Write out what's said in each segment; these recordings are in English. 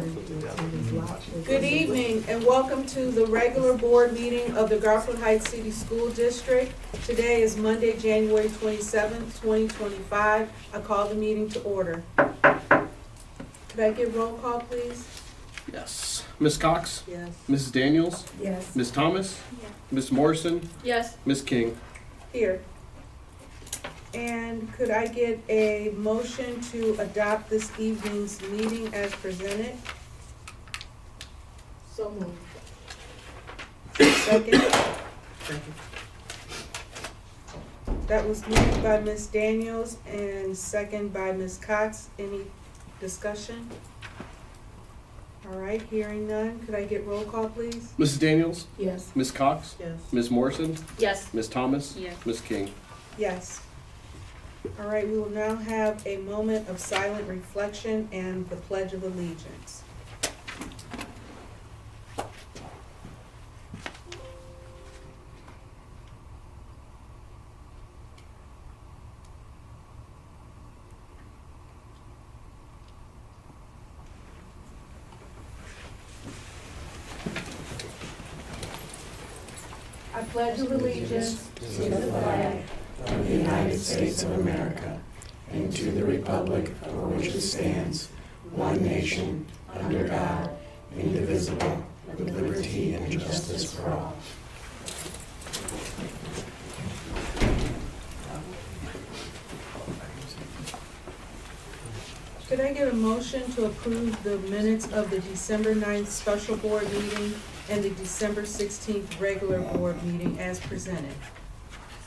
Good evening and welcome to the regular board meeting of the Garfield Heights City School District. Today is Monday, January 27th, 2025. I call the meeting to order. Could I get roll call, please? Yes. Ms. Cox? Yes. Mrs. Daniels? Yes. Ms. Thomas? Yes. Ms. Morrison? Yes. Ms. King? Here. And could I get a motion to adopt this evening's meeting as presented? So moved. Second? That was moved by Ms. Daniels and second by Ms. Cox. Any discussion? All right, hearing none. Could I get roll call, please? Mrs. Daniels? Yes. Ms. Cox? Yes. Ms. Morrison? Yes. Ms. Thomas? Yes. Ms. King? Yes. All right, we will now have a moment of silent reflection and the Pledge of Allegiance. I pledge allegiance to the flag of the United States of America and to the republic for which it stands, one nation, under God, indivisible, with liberty and justice for all. Could I get a motion to approve the minutes of the December 9th special board meeting and the December 16th regular board meeting as presented?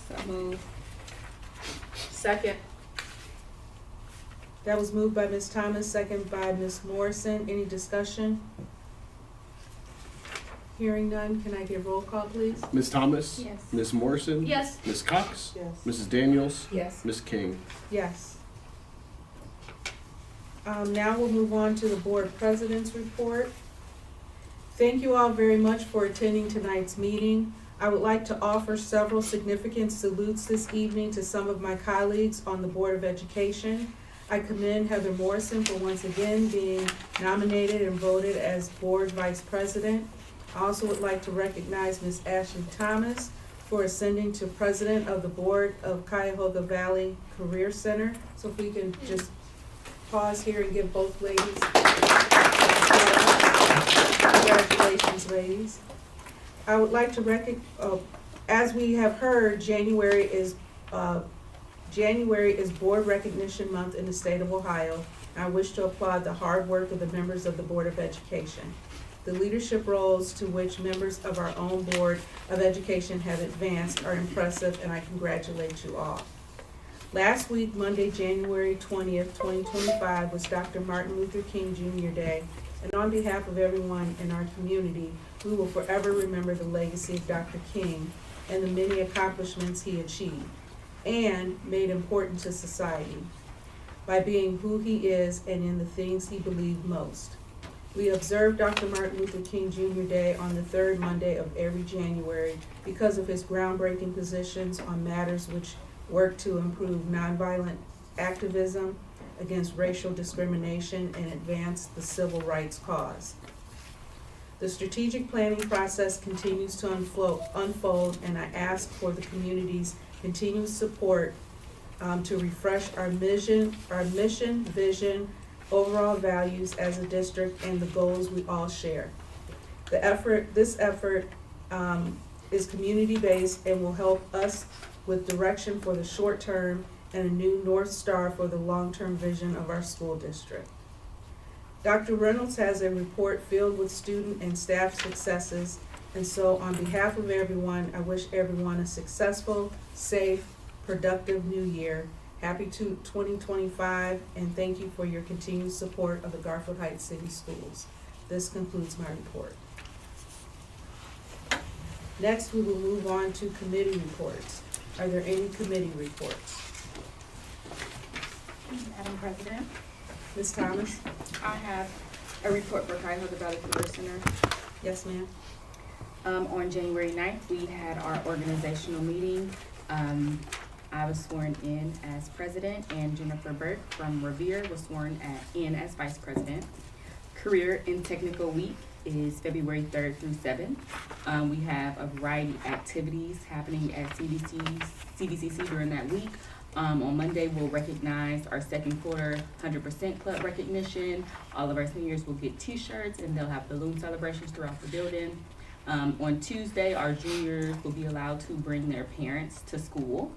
So moved. Second. That was moved by Ms. Thomas, second by Ms. Morrison. Any discussion? Hearing none, can I get roll call, please? Ms. Thomas? Yes. Ms. Morrison? Yes. Ms. Cox? Yes. Mrs. Daniels? Yes. Ms. King? Yes. Now we'll move on to the board president's report. Thank you all very much for attending tonight's meeting. I would like to offer several significant salutes this evening to some of my colleagues on the Board of Education. I commend Heather Morrison for once again being nominated and voted as board vice president. I also would like to recognize Ms. Ashley Thomas for ascending to president of the board of Cuyahoga Valley Career Center. So if we can just pause here and give both ladies. Congratulations, ladies. I would like to as we have heard, January is Board Recognition Month in the state of Ohio. I wish to applaud the hard work of the members of the Board of Education. The leadership roles to which members of our own Board of Education have advanced are impressive, and I congratulate you all. Last week, Monday, January 20th, 2025, was Dr. Martin Luther King Jr. Day, and on behalf of everyone in our community, we will forever remember the legacy of Dr. King and the many accomplishments he achieved and made important to society by being who he is and in the things he believed most. We observe Dr. Martin Luther King Jr. Day on the third Monday of every January because of his groundbreaking positions on matters which work to improve nonviolent activism against racial discrimination and advance the civil rights cause. The strategic planning process continues to unfold, and I ask for the community's continued support to refresh our mission, vision, overall values as a district, and the goals we all share. This effort is community-based and will help us with direction for the short term and a new North Star for the long-term vision of our school district. Dr. Reynolds has a report filled with student and staff successes, and so on behalf of everyone, I wish everyone a successful, safe, productive new year. Happy 2025, and thank you for your continued support of the Garfield Heights City Schools. This concludes my report. Next, we will move on to committee reports. Are there any committee reports? Madam President, Ms. Thomas? I have a report for Cuyahoga Valley Career Center. Yes, ma'am. On January 9th, we had our organizational meeting. I was sworn in as president, and Jennifer Burke from Revere was sworn in as vice president. Career and Technical Week is February 3rd through 7th. We have a variety of activities happening at CVCC during that week. On Monday, we'll recognize our second quarter 100% club recognition. All of our seniors will get t-shirts and they'll have balloon celebrations throughout the building. On Tuesday, our juniors will be allowed to bring their parents to school.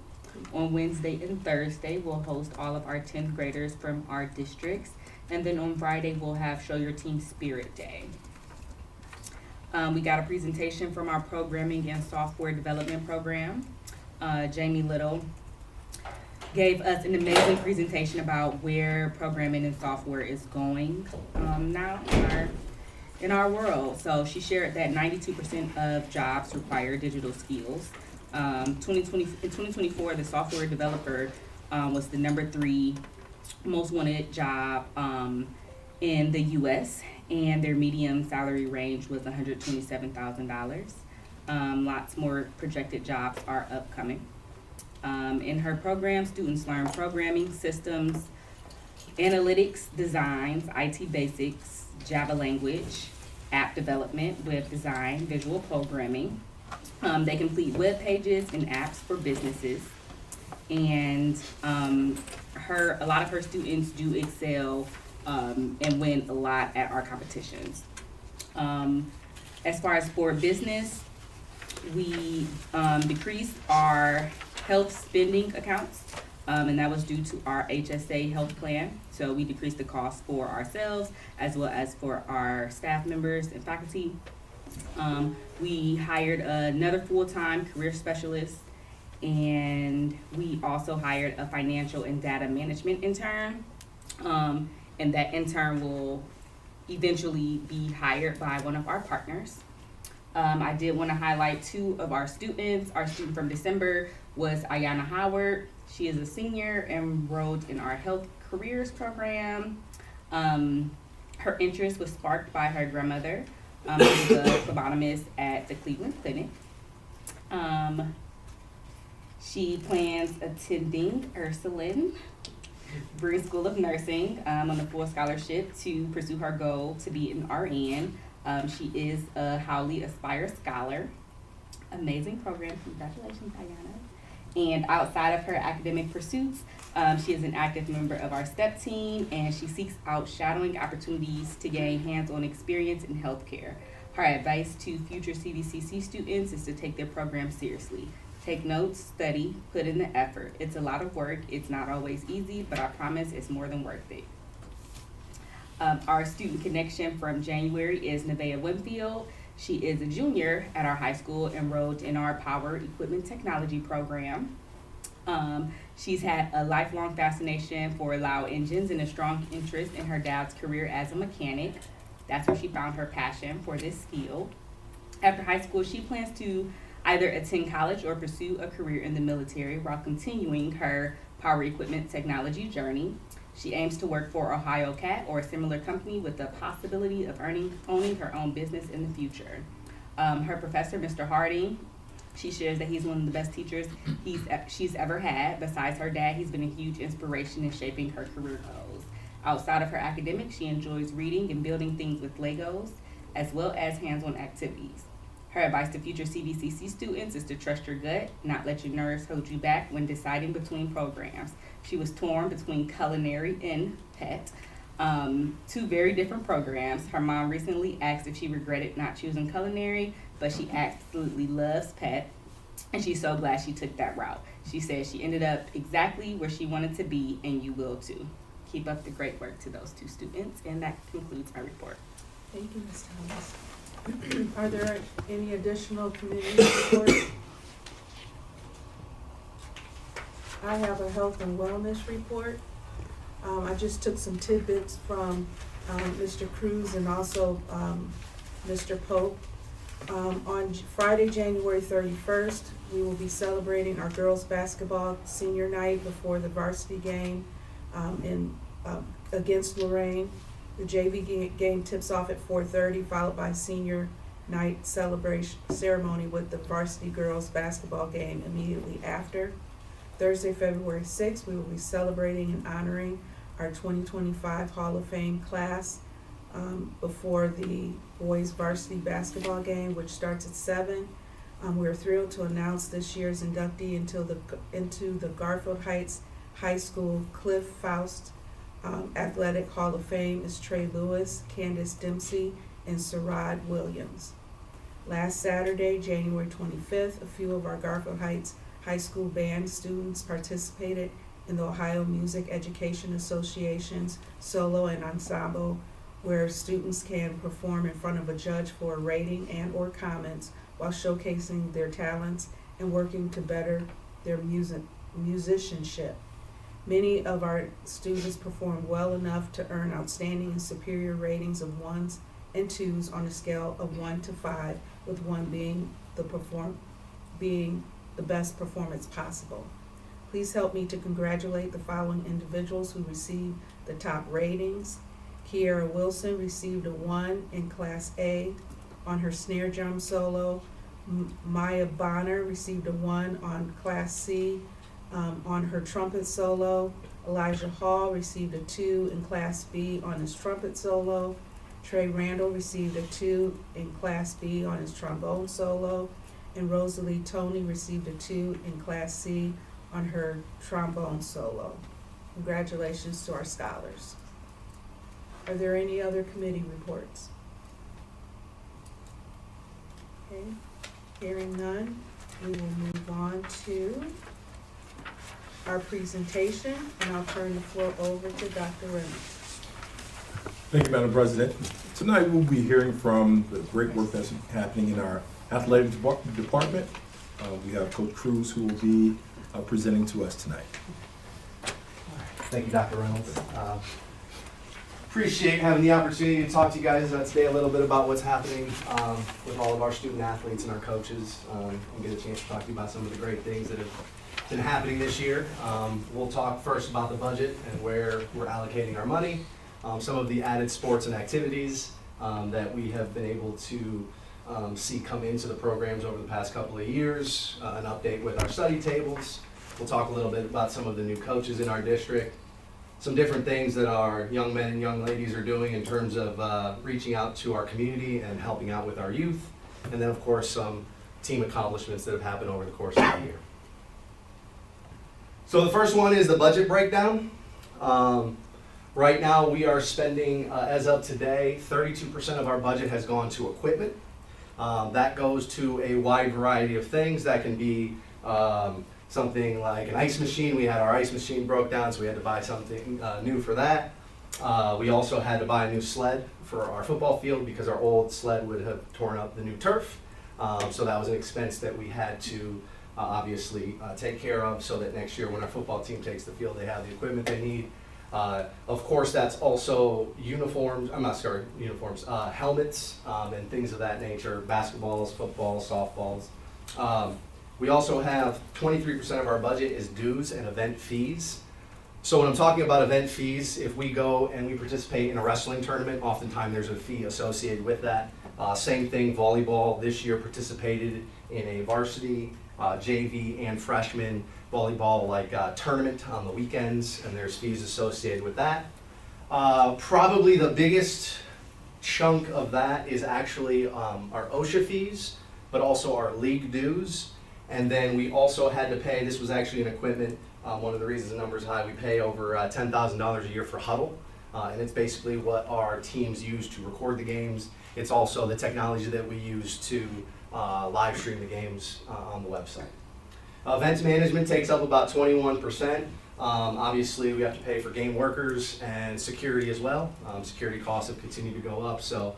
On Wednesday and Thursday, we'll host all of our 10th graders from our districts. And then on Friday, we'll have Show Your Team Spirit Day. We got a presentation from our Programming and Software Development Program. Jamie Little gave us an amazing presentation about where programming and software is going now in our world. So she shared that 92% of jobs require digital skills. In 2024, the software developer was the number 3 most wanted job in the U.S., and their median salary range was $127,000. Lots more projected jobs are upcoming. In her program, students learn programming, systems, analytics, designs, IT basics, Java language, app development, web design, visual programming. They complete web pages and apps for businesses. And a lot of her students do excel and win a lot at our competitions. As far as for business, we decreased our health spending accounts, and that was due to our HSA health plan. So we decreased the cost for ourselves as well as for our staff members and faculty. We hired another full-time career specialist, and we also hired a financial and data management intern. And that intern will eventually be hired by one of our partners. I did want to highlight 2 of our students. Our student from December was Ayana Howard. She is a senior enrolled in our health careers program. Her interest was sparked by her grandmother, who was a phlebotomist at the Cleveland Clinic. She plans attending Ursuline Bree School of Nursing on a full scholarship to pursue her goal to be an RN. She is a Howley Aspire Scholar. Amazing program. Congratulations, Ayana. And outside of her academic pursuits, she is an active member of our STEP team, and she seeks out shadowing opportunities to gain hands-on experience in healthcare. Her advice to future CVCC students is to take their program seriously. Take notes, study, put in the effort. It's a lot of work. It's not always easy, but I promise it's more than worth it. Our student connection from January is Nevaeh Winfield. She is a junior at our high school, enrolled in our Power Equipment Technology program. She's had a lifelong fascination for Lao engines and a strong interest in her dad's career as a mechanic. That's where she found her passion for this skill. After high school, she plans to either attend college or pursue a career in the military while continuing her Power Equipment Technology journey. She aims to work for Ohio Cat or a similar company with the possibility of owning her own business in the future. Her professor, Mr. Harding, she shares that he's one of the best teachers she's ever had. Besides her dad, he's been a huge inspiration in shaping her career goals. Outside of her academics, she enjoys reading and building things with Legos, as well as hands-on activities. Her advice to future CVCC students is to trust your gut, not let your nerves hold you back when deciding between programs. She was torn between culinary and PET, 2 very different programs. Her mom recently asked if she regretted not choosing culinary, but she absolutely loves PET, and she's so glad she took that route. She says she ended up exactly where she wanted to be, and you will too. Keep up the great work to those 2 students, and that concludes my report. Thank you, Ms. Thomas. Are there any additional committee reports? I have a health and wellness report. I just took some tidbits from Mr. Cruz and also Mr. Pope. On Friday, January 31st, we will be celebrating our girls basketball senior night before the varsity game against Lorraine. The JV game tips off at 4:30, followed by senior night celebration ceremony with the varsity girls basketball game immediately after. Thursday, February 6th, we will be celebrating and honoring our 2025 Hall of Fame class before the boys varsity basketball game, which starts at 7. We're thrilled to announce this year's inductee into the Garfield Heights High School Cliff Faust Athletic Hall of Fame is Trey Lewis, Candace Dempsey, and Sarad Williams. Last Saturday, January 25th, a few of our Garfield Heights High School band students participated in the Ohio Music Education Association's solo and ensemble, where students can perform in front of a judge for a rating and or comments while showcasing their talents and working to better their musicianship. Many of our students performed well enough to earn outstanding and superior ratings of 1s and 2s on a scale of 1 to 5, with 1 being the best performance possible. Please help me to congratulate the following individuals who received the top ratings. Kiara Wilson received a 1 in Class A on her snare drum solo. Maya Bonner received a 1 on Class C on her trumpet solo. Elijah Hall received a 2 in Class B on his trumpet solo. Trey Randall received a 2 in Class B on his trombone solo. And Rosalie Tony received a 2 in Class C on her trombone solo. Congratulations to our scholars. Are there any other committee reports? Okay, hearing none, we will move on to our presentation, and I'll turn the floor over to Dr. Reynolds. Thank you, Madam President. Tonight we'll be hearing from the great work that's happening in our athletic department. We have Coach Cruz who will be presenting to us tonight. Thank you, Dr. Reynolds. Appreciate having the opportunity to talk to you guys today a little bit about what's happening with all of our student athletes and our coaches, and get a chance to talk to you about some of the great things that have been happening this year. We'll talk first about the budget and where we're allocating our money, some of the added sports and activities that we have been able to see come into the programs over the past couple of years, an update with our study tables. We'll talk a little bit about some of the new coaches in our district, some different things that our young men and young ladies are doing in terms of reaching out to our community and helping out with our youth, and then of course some team accomplishments that have happened over the course of the year. So the first one is the budget breakdown. Right now we are spending, as of today, 32% of our budget has gone to equipment. That goes to a wide variety of things. That can be something like an ice machine. We had our ice machine broke down, so we had to buy something new for that. We also had to buy a new sled for our football field because our old sled would have torn up the new turf. So that was an expense that we had to obviously take care of, so that next year when our football team takes the field, they have the equipment they need. Of course, that's also uniforms, helmets and things of that nature, basketballs, footballs, softballs. We also have 23% of our budget is dues and event fees. So when I'm talking about event fees, if we go and we participate in a wrestling tournament, oftentimes there's a fee associated with that. Same thing, volleyball this year participated in a varsity, JV and freshman volleyball tournament on the weekends, and there's fees associated with that. Probably the biggest chunk of that is actually our OSHA fees, but also our league dues. And then we also had to pay, this was actually an equipment, one of the reasons the number is high, we pay over $10,000 a year for Huddle. And it's basically what our teams use to record the games. It's also the technology that we use to live stream the games on the website. Events management takes up about 21%. Obviously, we have to pay for game workers and security as well. Security costs have continued to go up, so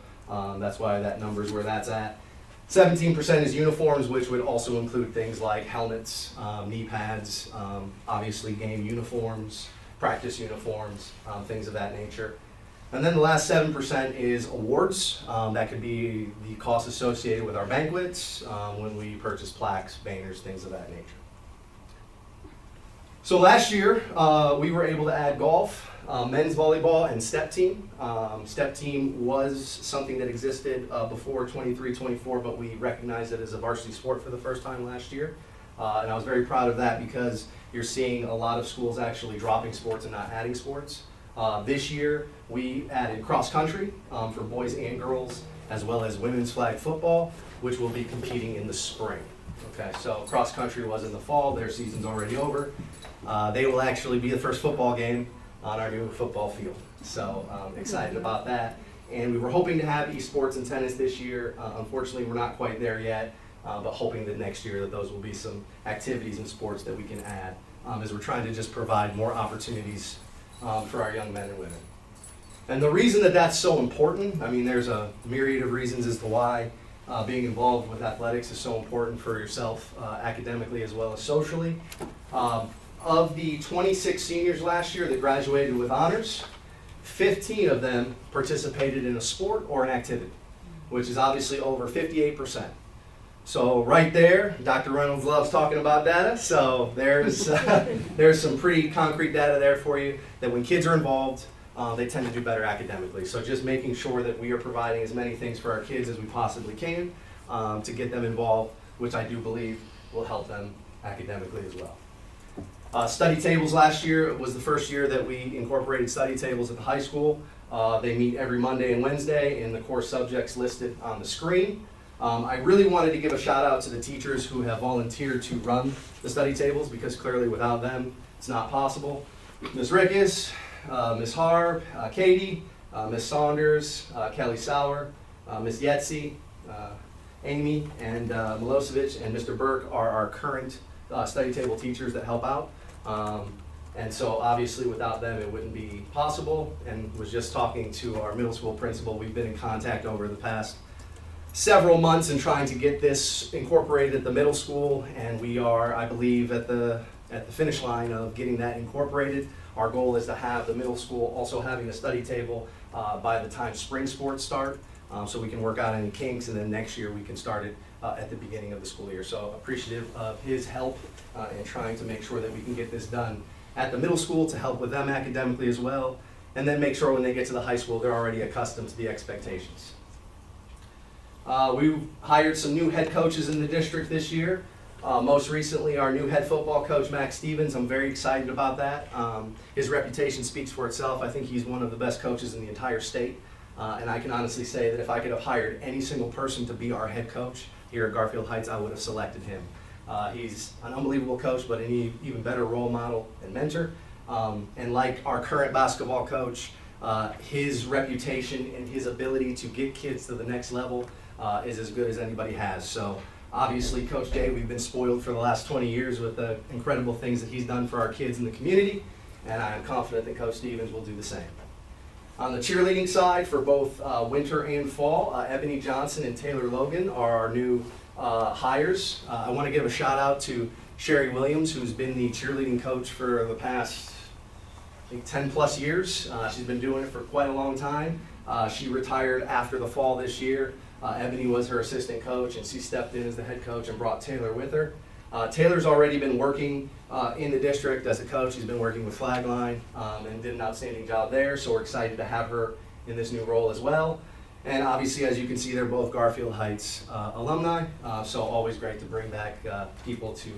that's why that number is where that's at. 17% is uniforms, which would also include things like helmets, knee pads, obviously game uniforms, practice uniforms, things of that nature. And then the last 7% is awards. That could be the costs associated with our banquets, when we purchase plaques, banners, things of that nature. So last year, we were able to add golf, men's volleyball, and step team. Step team was something that existed before 23-24, but we recognized it as a varsity sport for the first time last year. And I was very proud of that because you're seeing a lot of schools actually dropping sports and not adding sports. This year, we added cross-country for boys and girls, as well as women's flag football, which will be competing in the spring. Okay, so cross-country was in the fall, their season's already over. They will actually be the first football game on our new football field. So excited about that. And we were hoping to have esports and tennis this year. Unfortunately, we're not quite there yet, but hoping that next year that those will be some activities and sports that we can add as we're trying to just provide more opportunities for our young men and women. And the reason that that's so important, I mean, there's a myriad of reasons as to why being involved with athletics is so important for yourself academically as well as socially. Of the 26 seniors last year that graduated with honors, 15 of them participated in a sport or an activity, which is obviously over 58%. So right there, Dr. Reynolds loves talking about data, so there's some pretty concrete data there for you that when kids are involved, they tend to do better academically. So just making sure that we are providing as many things for our kids as we possibly can to get them involved, which I do believe will help them academically as well. Study tables last year was the first year that we incorporated study tables at the high school. They meet every Monday and Wednesday in the core subjects listed on the screen. I really wanted to give a shout out to the teachers who have volunteered to run the study tables because clearly without them it's not possible. Ms. Rickus, Ms. Harb, Katie, Ms. Saunders, Kelly Sauer, Ms. Yetzi, Amy, and Milosevic, and Mr. Burke are our current study table teachers that help out. And so obviously without them it wouldn't be possible, and was just talking to our middle school principal. We've been in contact over the past several months and trying to get this incorporated at the middle school, and we are, I believe, at the finish line of getting that incorporated. Our goal is to have the middle school also having a study table by the time spring sports start, so we can work out any kinks, and then next year we can start it at the beginning of the school year. So appreciative of his help in trying to make sure that we can get this done at the middle school to help with them academically as well, and then make sure when they get to the high school they're already accustomed to the expectations. We hired some new head coaches in the district this year. Most recently, our new head football coach, Max Stevens. I'm very excited about that. His reputation speaks for itself. I think he's one of the best coaches in the entire state. And I can honestly say that if I could have hired any single person to be our head coach here at Garfield Heights, I would have selected him. He's an unbelievable coach, but an even better role model and mentor. And like our current basketball coach, his reputation and his ability to get kids to the next level is as good as anybody has. So obviously, Coach Jay, we've been spoiled for the last 20 years with the incredible things that he's done for our kids in the community, and I am confident that Coach Stevens will do the same. On the cheerleading side, for both winter and fall, Ebony Johnson and Taylor Logan are our new hires. I want to give a shout out to Sherry Williams, who's been the cheerleading coach for the past, I think, 10 plus years. She's been doing it for quite a long time. She retired after the fall this year. Ebony was her assistant coach, and she stepped in as the head coach and brought Taylor with her. Taylor's already been working in the district as a coach. He's been working with Flagline and did an outstanding job there, so we're excited to have her in this new role as well. And obviously, as you can see, they're both Garfield Heights alumni, so always great to bring back people to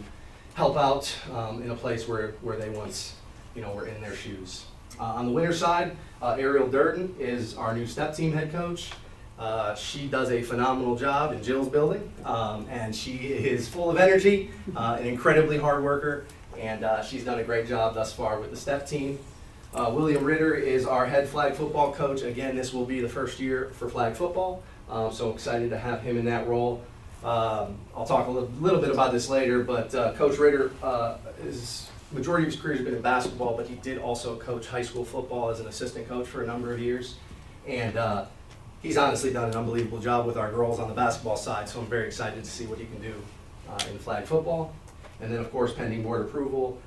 help out in a place where they once were in their shoes. On the winter side, Ariel Durden is our new step team head coach. She does a phenomenal job in Jill's building, and she is full of energy, an incredibly hard worker, and she's done a great job thus far with the step team. William Ritter is our head flag football coach. Again, this will be the first year for flag football, so excited to have him in that role. I'll talk a little bit about this later, but Coach Ritter, his majority of his career has been in basketball, but he did also coach high school football as an assistant coach for a number of years, and he's honestly done an unbelievable job with our girls on the basketball side, so I'm very excited to see what he can do in flag football. And then, of course, pending board approval,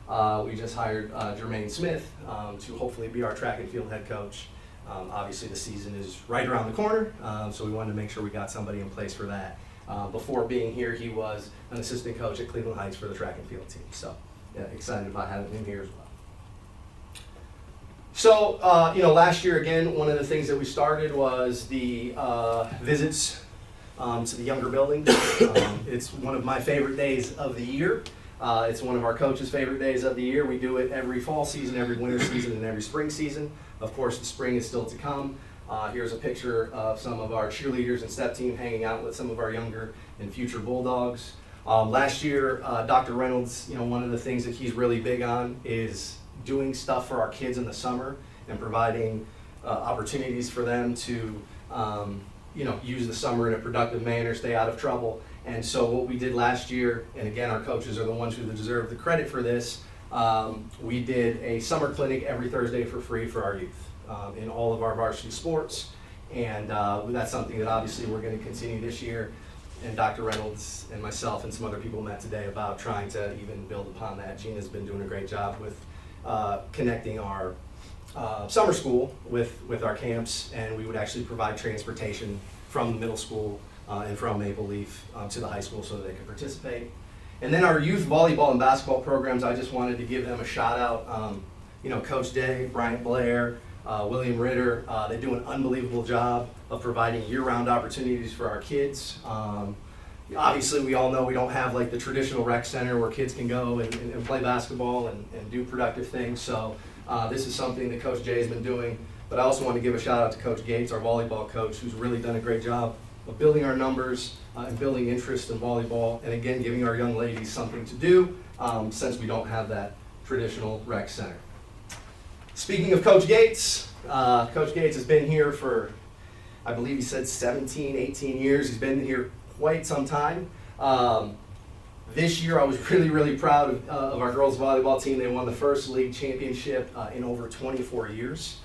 we just hired Jermaine Smith to hopefully be our track and field head coach. Obviously, the season is right around the corner, so we wanted to make sure we got somebody in place for that. Before being here, he was an assistant coach at Cleveland Heights for the track and field team, so yeah, excited about having him here as well. So, last year, again, one of the things that we started was the visits to the younger buildings. It's one of my favorite days of the year. It's one of our coaches' favorite days of the year. We do it every fall season, every winter season, and every spring season. Of course, the spring is still to come. Here's a picture of some of our cheerleaders and step team hanging out with some of our younger and future Bulldogs. Last year, Dr. Reynolds, one of the things that he's really big on is doing stuff for our kids in the summer and providing opportunities for them to, use the summer in a productive manner, stay out of trouble. And so what we did last year, and again, our coaches are the ones who deserve the credit for this, we did a summer clinic every Thursday for free for our youth in all of our varsity sports. And that's something that obviously we're going to continue this year. And Dr. Reynolds and myself and some other people met today about trying to even build upon that. Gina's been doing a great job with connecting our summer school with our camps, and we would actually provide transportation from the middle school and from Maple Leaf to the high school so that they could participate. And then our youth volleyball and basketball programs, I just wanted to give them a shout out. Coach Day, Bryant Blair, William Ritter, they do an unbelievable job of providing year-round opportunities for our kids. Obviously, we all know we don't have like the traditional rec center where kids can go and play basketball and do productive things. So this is something that Coach Jay has been doing. But I also want to give a shout out to Coach Gates, our volleyball coach, who's really done a great job of building our numbers and building interest in volleyball, and again, giving our young ladies something to do since we don't have that traditional rec center. Speaking of Coach Gates has been here for, I believe he said 17, 18 years. He's been here quite some time. This year I was really, really proud of our girls volleyball team. They won the first league championship in over 24 years.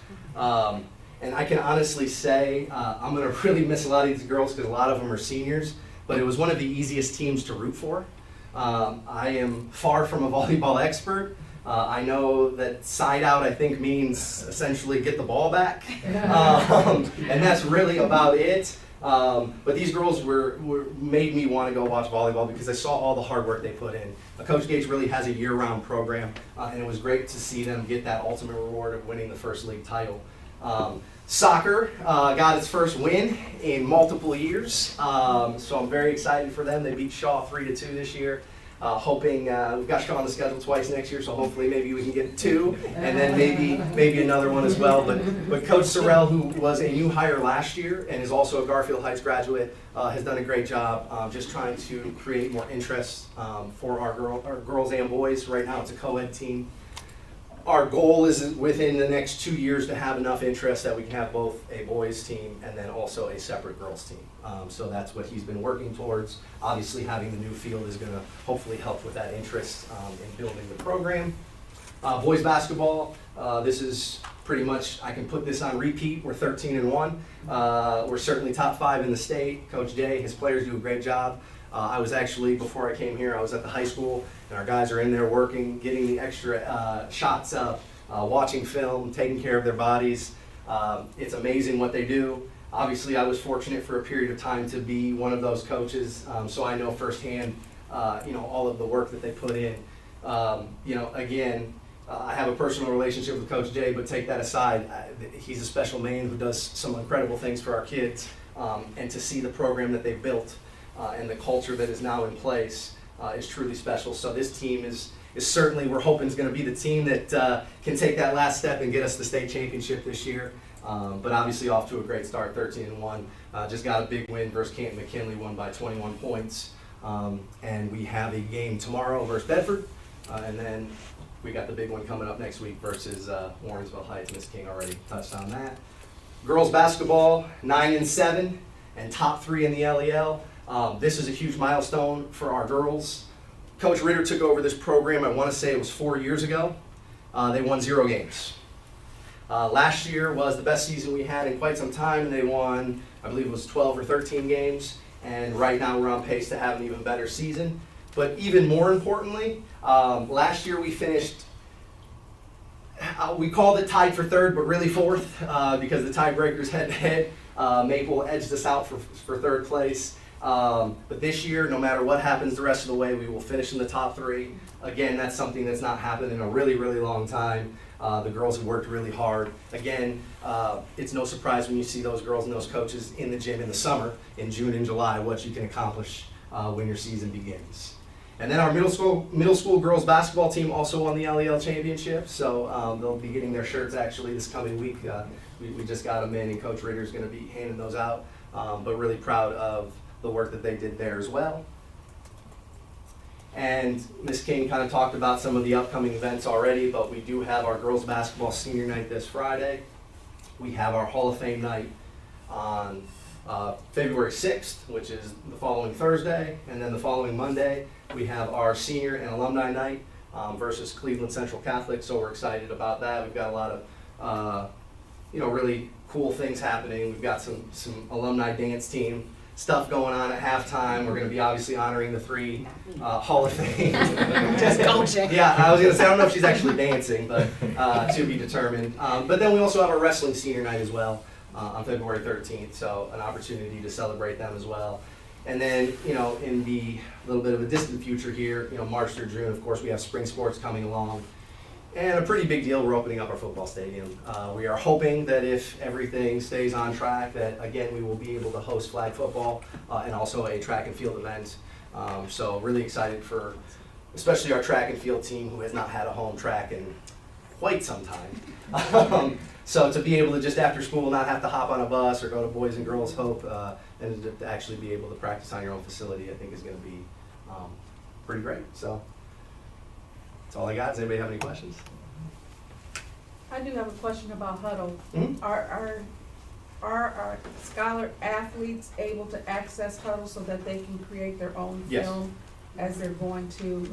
And I can honestly say I'm going to really miss a lot of these girls because a lot of them are seniors, but it was one of the easiest teams to root for. I am far from a volleyball expert. I know that side out, I think, means essentially get the ball back, and that's really about it. But these girls made me want to go watch volleyball because I saw all the hard work they put in. Coach Gates really has a year-round program, and it was great to see them get that ultimate reward of winning the first league title. Soccer got its first win in multiple years, so I'm very excited for them. They beat Shaw 3-2 this year. Hoping we've got Shaw on the schedule twice next year, so hopefully maybe we can get 2, and then maybe another one as well. But Coach Sorrell, who was a new hire last year and is also a Garfield Heights graduate, has done a great job just trying to create more interest for our girls and boys. Right now it's a co-ed team. Our goal is within the next 2 years to have enough interest that we can have both a boys team and then also a separate girls team. So that's what he's been working towards. Obviously, having the new field is going to hopefully help with that interest in building the program. Boys basketball, this is pretty much, I can put this on repeat. We're 13-1. We're certainly top 5 in the state. Coach Day, his players do a great job. I was actually, before I came here, I was at the high school, and our guys are in there working, getting the extra shots up, watching film, taking care of their bodies. It's amazing what they do. Obviously, I was fortunate for a period of time to be one of those coaches, so I know firsthand, all of the work that they put in. Again, I have a personal relationship with Coach Jay, but take that aside, he's a special man who does some incredible things for our kids, and to see the program that they've built and the culture that is now in place is truly special. So this team is certainly, we're hoping, is going to be the team that can take that last step and get us the state championship this year. But obviously off to a great start, 13-1. Just got a big win versus Canton McKinley, won by 21 points. And we have a game tomorrow versus Bedford. And then we got the big one coming up next week versus Warrensville Heights. Miss King already touched on that. Girls basketball, 9-7 and top 3 in the LEL. This is a huge milestone for our girls. Coach Ritter took over this program, I want to say it was 4 years ago. They won 0 games. Last year was the best season we had in quite some time, and they won, I believe it was 12 or 13 games. And right now we're on pace to have an even better season. But even more importantly, last year we finished, we called it tied for 3rd, but really 4th because the tiebreakers head-to-head. Maple edged us out for 3rd place. But this year, no matter what happens the rest of the way, we will finish in the top 3. Again, that's something that's not happened in a really, really long time. The girls have worked really hard. Again, it's no surprise when you see those girls and those coaches in the gym in the summer, in June and July, what you can accomplish when your season begins. And then our middle school girls basketball team also won the LEL championship, so they'll be getting their shirts actually this coming week. We just got them in, and Coach Ritter's going to be handing those out. But really proud of the work that they did there as well. And Ms. King kind of talked about some of the upcoming events already, but we do have our girls basketball senior night this Friday. We have our Hall of Fame night on February 6th, which is the following Thursday, and then the following Monday, we have our senior and alumni night versus Cleveland Central Catholic, so we're excited about that. We've got a lot of really cool things happening. We've got some alumni dance team stuff going on at halftime. We're going to be obviously honoring the 3 Hall of Fame. Just coaching. Yeah, I was going to say, I don't know if she's actually dancing, but to be determined. But then we also have our wrestling senior night as well on February 13th, so an opportunity to celebrate them as well. And then, in the little bit of a distant future here, March through June, of course, we have spring sports coming along. And a pretty big deal, we're opening up our football stadium. We are hoping that if everything stays on track, that again, we will be able to host flag football and also a track and field event. So really excited for, especially our track and field team who has not had a home track in quite some time. So to be able to just after school not have to hop on a bus or go to Boys and Girls Hope and to actually be able to practice on your own facility, I think is going to be pretty great. So that's all I got. Does anybody have any questions? I do have a question about huddle. Mhm. Are our scholar athletes able to access huddle so that they can create their own Yes. film as they're going to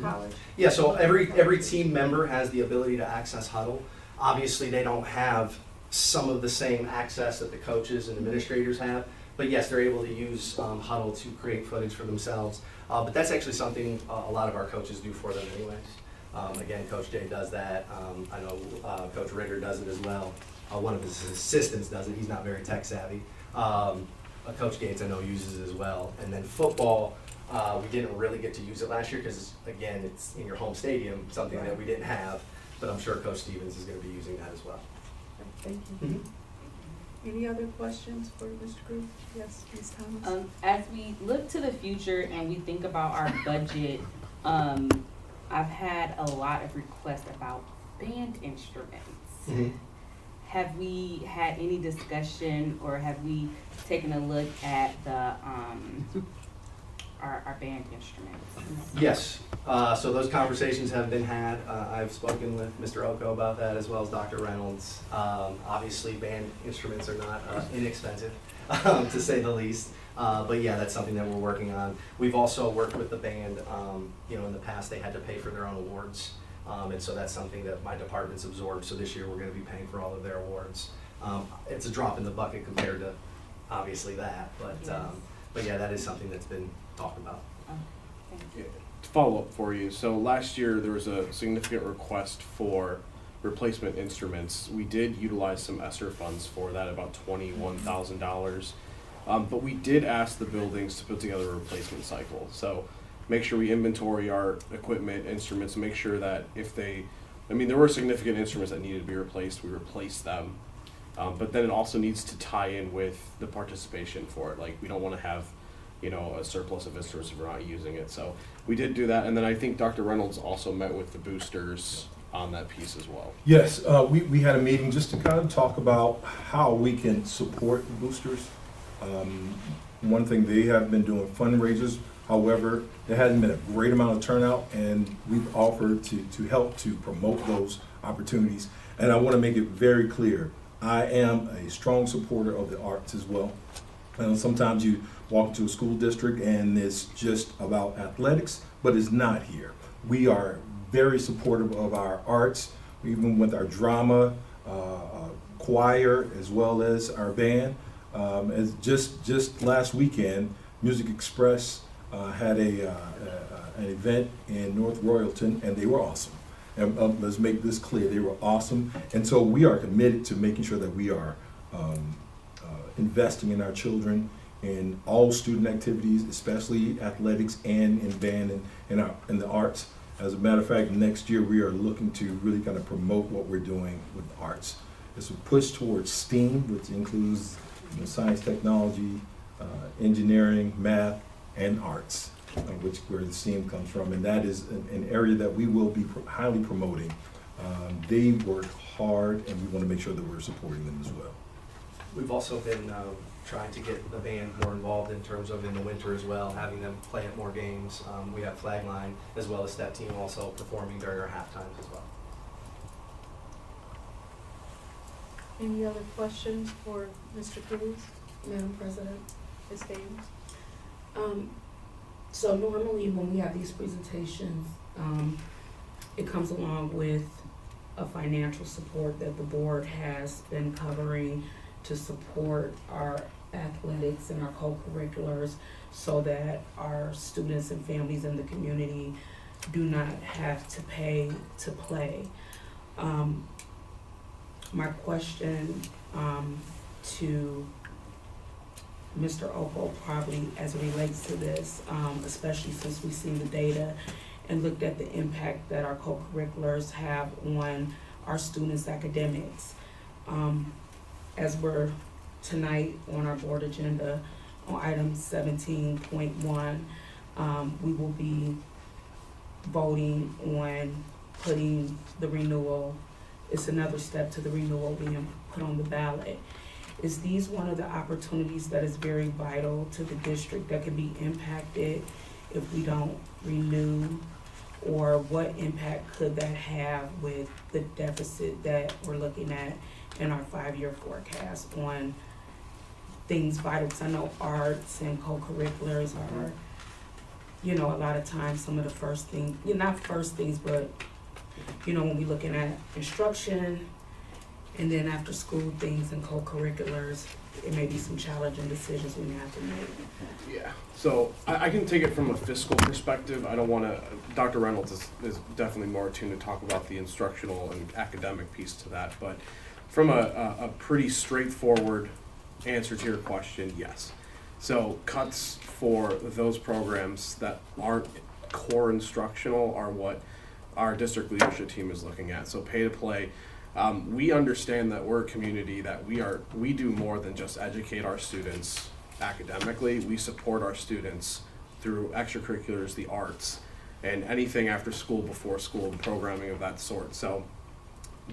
college? Yeah, so every team member has the ability to access huddle. Obviously, they don't have some of the same access that the coaches and administrators have, but yes, they're able to use huddle to create footage for themselves. But that's actually something a lot of our coaches do for them anyways. Again, Coach Jay does that. I know Coach Ritter does it as well. One of his assistants does it. He's not very tech savvy. Coach Gates, I know, uses it as well. And then football, we didn't really get to use it last year because, again, it's in your home stadium, something that we didn't have. But I'm sure Coach Stevens is going to be using that as well. Thank you. Any other questions for Mr. Cruz? Yes, Ms. Thomas? As we look to the future and we think about our budget, I've had a lot of requests about band instruments. Have we had any discussion or have we taken a look at the our band instruments? Yes, so those conversations have been had. I've spoken with Mr. Oko about that as well as Dr. Reynolds. Obviously, band instruments are not inexpensive, to say the least. But yeah, that's something that we're working on. We've also worked with the band, in the past they had to pay for their own awards. And so that's something that my department's absorbed. So this year we're going to be paying for all of their awards. It's a drop in the bucket compared to obviously that, but yeah, that is something that's been talked about. Thank you. To follow up for you, so last year there was a significant request for replacement instruments. We did utilize some ESSER funds for that, about $21,000. But we did ask the buildings to put together a replacement cycle. So make sure we inventory our equipment, instruments, make sure that there were significant instruments that needed to be replaced, we replaced them. But then it also needs to tie in with the participation for it. Like, we don't want to have, a surplus of instruments if we're not using it. So we did do that. And then I think Dr. Reynolds also met with the boosters on that piece as well. Yes, we had a meeting just to kind of talk about how we can support the boosters. One thing, they have been doing fundraisers. However, there hasn't been a great amount of turnout, and we've offered to help to promote those opportunities. And I want to make it very clear, I am a strong supporter of the arts as well. And sometimes you walk into a school district and it's just about athletics, but it's not here. We are very supportive of our arts, even with our drama, choir, as well as our band. As just last weekend, Music Express had an event in North Royalton, and they were awesome. And let's make this clear, they were awesome. And so we are committed to making sure that we are investing in our children in all student activities, especially athletics and in band and in the arts. As a matter of fact, next year we are looking to really kind of promote what we're doing with the arts. It's a push towards STEAM, which includes science, technology, engineering, math, and arts. where the STEAM comes from, and that is an area that we will be highly promoting. They work hard, and we want to make sure that we're supporting them as well. We've also been trying to get the band more involved in terms of in the winter as well, having them play at more games. We have flag line as well as step team also performing during our half times as well. Any other questions for Mr. Cruz? Madam President, Ms. Davis? so normally when we have these presentations, it comes along with a financial support that the board has been covering to support our athletics and our co-curriculars so that our students and families in the community do not have to pay to play. My question to Mr. Opal probably as it relates to this, especially since we've seen the data and looked at the impact that our co-curriculars have on our students' academics. As we're tonight on our board agenda on item 17.1, we will be voting on putting the renewal, it's another step to the renewal being put on the ballot. Is these one of the opportunities that is very vital to the district that can be impacted if we don't renew? Or what impact could that have with the deficit that we're looking at in our 5-year forecast on things vital? Because I know arts and co-curriculars are, a lot of times some of the first things, not first things, but, when we're looking at instruction and then after school things and co-curriculars, it may be some challenging decisions we may have to make. Yeah, so I can take it from a fiscal perspective. I don't want to, Dr. Reynolds is definitely more attuned to talk about the instructional and academic piece to that, but from a pretty straightforward answer to your question, yes. So cuts for those programs that aren't core instructional are what our district leadership team is looking at. So pay to play. We understand that we're a community that we do more than just educate our students academically. We support our students through extracurriculars, the arts, and anything after school, before school, and programming of that sort. So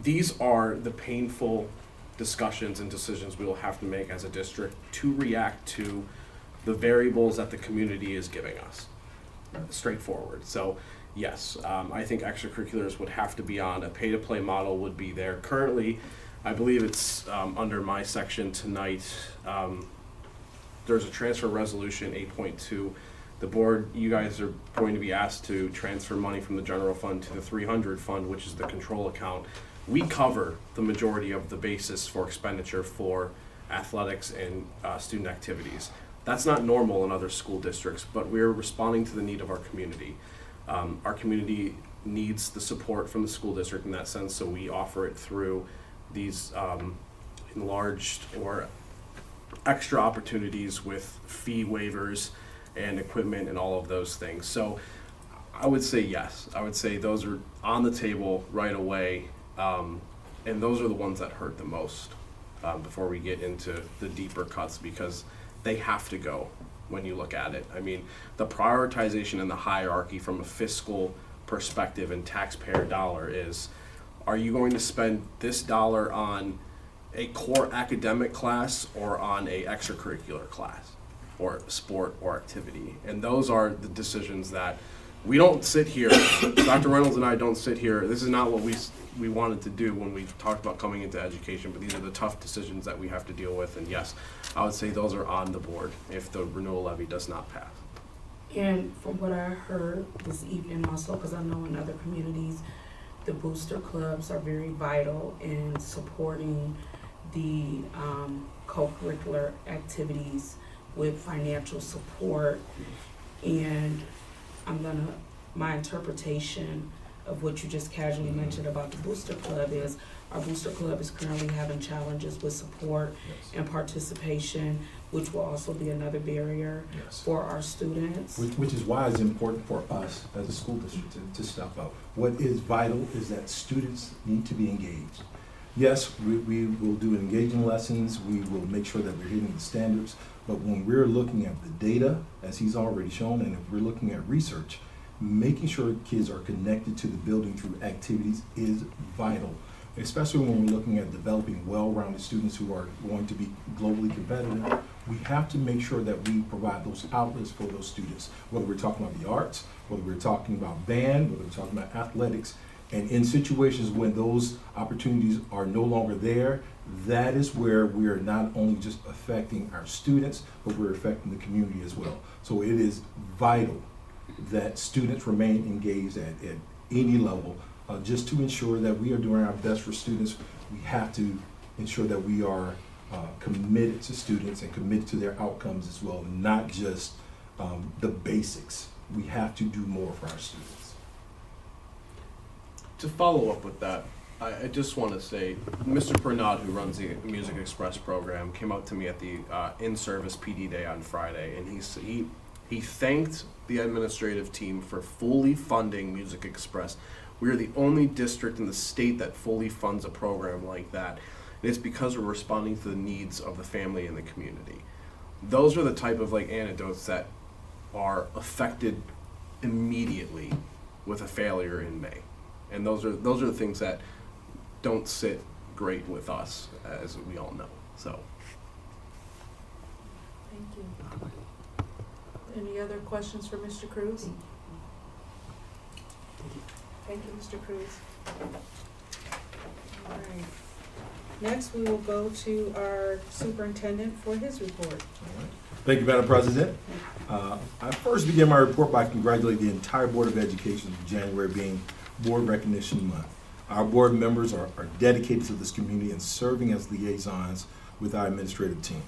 these are the painful discussions and decisions we will have to make as a district to react to the variables that the community is giving us. Straightforward. So yes, I think extracurriculars would have to be on. A pay-to-play model would be there. Currently, I believe it's under my section tonight. There's a transfer resolution 8.2. The board, you guys are going to be asked to transfer money from the general fund to the 300 fund, which is the control account. We cover the majority of the basis for expenditure for athletics and student activities. That's not normal in other school districts, but we're responding to the need of our community. Our community needs the support from the school district in that sense, so we offer it through these enlarged or extra opportunities with fee waivers and equipment and all of those things. So I would say yes. I would say those are on the table right away, and those are the ones that hurt the most before we get into the deeper cuts, because they have to go when you look at it. I mean, the prioritization and the hierarchy from a fiscal perspective and taxpayer dollar is, are you going to spend this dollar on a core academic class or on a extracurricular class or sport or activity? And those are the decisions that we don't sit here, Dr. Reynolds and I don't sit here, this is not what we wanted to do when we talked about coming into education, but these are the tough decisions that we have to deal with, and yes, I would say those are on the board if the renewal levy does not pass. And from what I heard this evening also, because I know in other communities, the booster clubs are very vital in supporting the co-curricular activities with financial support. And my interpretation of what you just casually mentioned about the booster club is, our booster club is currently having challenges with support and participation, which will also be another barrier for our students. Which is why it's important for us as a school district to step up. What is vital is that students need to be engaged. Yes, we will do engaging lessons, we will make sure that we're hitting the standards, but when we're looking at the data, as he's already shown, and if we're looking at research, making sure kids are connected to the building through activities is vital, especially when we're looking at developing well-rounded students who are going to be globally competitive. We have to make sure that we provide those outlets for those students, whether we're talking about the arts, whether we're talking about band, whether we're talking about athletics. And in situations when those opportunities are no longer there, that is where we are not only just affecting our students, but we're affecting the community as well. So it is vital that students remain engaged at any level, just to ensure that we are doing our best for students. We have to ensure that we are committed to students and committed to their outcomes as well, not just the basics. We have to do more for our students. To follow up with that, I just want to say, Mr. Pernod, who runs the Music Express program, came out to me at the in-service PD day on Friday, and he thanked the administrative team for fully funding Music Express. We are the only district in the state that fully funds a program like that, and it's because we're responding to the needs of the family and the community. Those are the type of anecdotes that are affected immediately with a failure in May. And those are the things that don't sit great with us, as we all know. So, Thank you. Any other questions for Mr. Cruz? Thank you, Mr. Cruz. All right. Next, we will go to our superintendent for his report. Thank you, Madam President. I first begin my report by congratulating the entire Board of Education for January being Board Recognition Month. Our board members are dedicated to this community and serving as liaisons with our administrative team.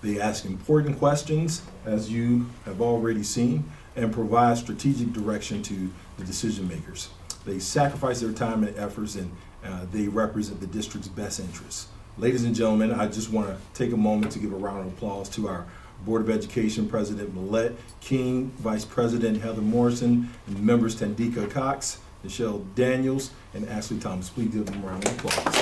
They ask important questions, as you have already seen, and provide strategic direction to the decision makers. They sacrifice their time and efforts, and they represent the district's best interests. Ladies and gentlemen, I just want to take a moment to give a round of applause to our Board of Education President Millette King, Vice President Heather Morrison, and members Tandika Cox, Michelle Daniels, and Ashley Thomas. Please give them a round of applause.